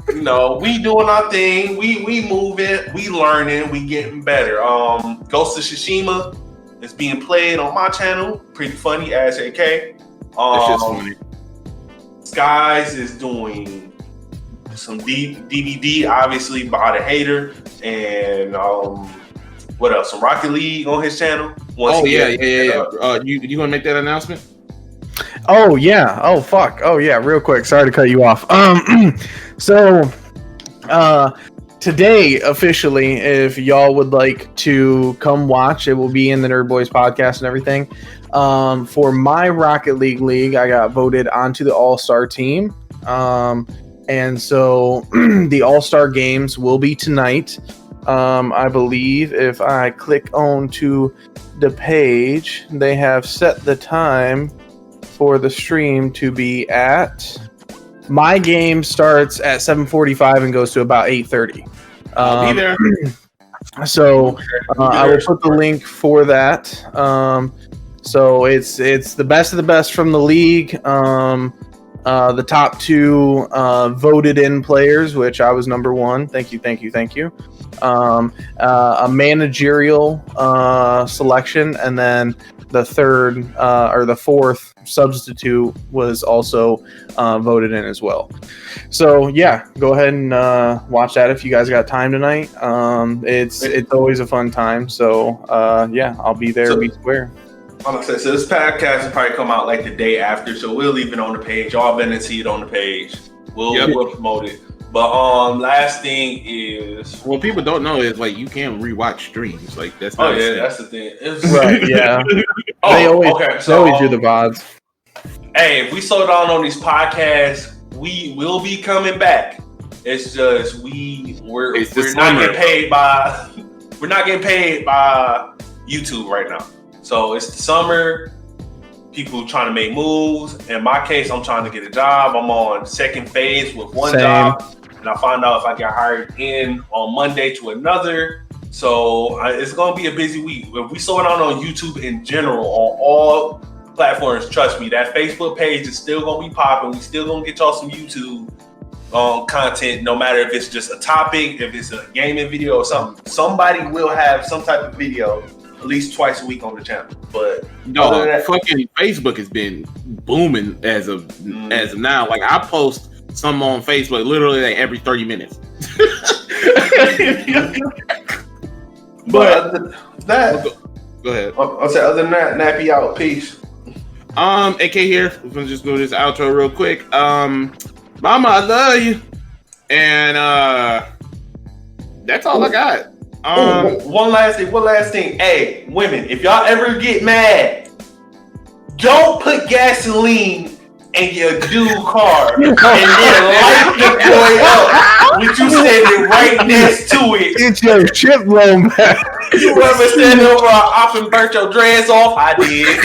we doing our thing. We moving. We learning. We getting better. Ghost of Tsushima is being played on my channel. Pretty funny as AK. It's just funny. Skies is doing some DVD, obviously by the hater, and what else? Some Rocket League on his channel. Yeah. You gonna make that announcement? Oh yeah. Oh fuck. Oh yeah. Real quick. Sorry to cut you off. So today officially, if y'all would like to come watch, it will be in the Nerd Boys podcast and everything. For my Rocket League, I got voted onto the All-Star team. And so the All-Star games will be tonight. I believe if I click on to the page, they have set the time for the stream to be at. My game starts at 7:45 and goes to about 8:30. I'll be there. So I will put the link for that. So it's the best of the best from the league. The top two voted in players, which I was number one. Thank you. A managerial selection, and then the third or the fourth substitute was also voted in as well. So yeah, go ahead and watch that if you guys got time tonight. It's always a fun time. So yeah, I'll be there. Be square. So this podcast will probably come out like the day after, so we'll leave it on the page. Y'all better see it on the page. We'll promote it. But last thing is, what people don't know is like you can't rewatch streams. Like that's not that's the thing. Right? Yeah. They always do the VODs. Hey, if we slow down on these podcasts, we will be coming back. It's just we're not getting paid by YouTube right now. So it's the summer. People trying to make moves. In my case, I'm trying to get a job. I'm on second phase with one job, and I find out if I get hired in on Monday to another. So it's gonna be a busy week. If we slow down on YouTube in general, on all platforms, trust me, that Facebook page is still gonna be popping. We still gonna get y'all some YouTube content, no matter if it's just a topic, if it's a gaming video or something. Somebody will have some type of video at least twice a week on the channel. But fucking Facebook has been booming as of now. Like I post some on Facebook literally like every 30 minutes. But go ahead. I'll say other than that, Nappy out. Peace. AK here. We're gonna just do this outro real quick. Mama, I love you. And that's all I got. One last thing. Hey, women, if y'all ever get mad, don't put gasoline in your dude car and then light the boy up with you standing right next to it. It's your chip blown back. You ever stand over an op and burnt your dreads off? I did.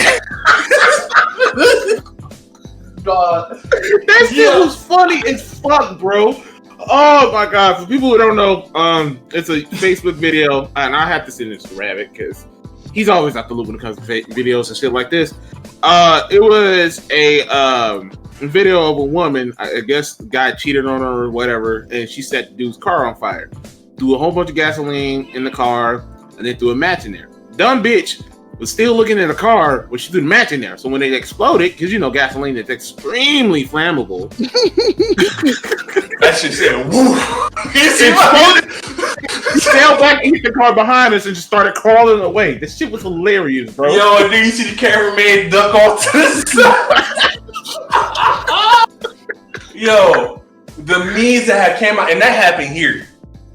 God. That shit was funny as fuck, bro. Oh my god! For people who don't know, it's a Facebook video, and I have to send this to Rabbit because he's always out the loop when it comes to videos and shit like this. It was a video of a woman. I guess the guy cheated on her or whatever, and she set the dude's car on fire. Threw a whole bunch of gasoline in the car, and then threw a match in there. Dumb bitch was still looking in the car when she threw the match in there. So when it exploded, because you know gasoline is extremely flammable. That shit said, woo! It exploded. He sailed back and hit the car behind us and just started crawling away. This shit was hilarious, bro. Yo, do you see the cameraman duck off to the side? Yo, the memes that have came out, and that happened here.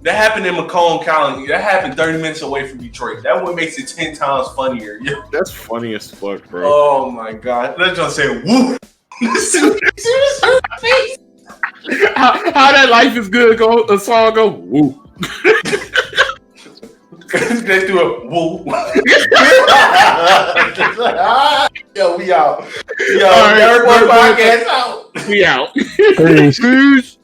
That happened in Macomb County. That happened 30 minutes away from Detroit. That one makes it 10 times funnier. Yo. That's funny as fuck, bro. Oh my god. Let's just say woo. Listen to her face. How that life is good a song go woo. They do a woo. Yo, we out. Yo, right, Nerdbois Podcast out. We out. Peace.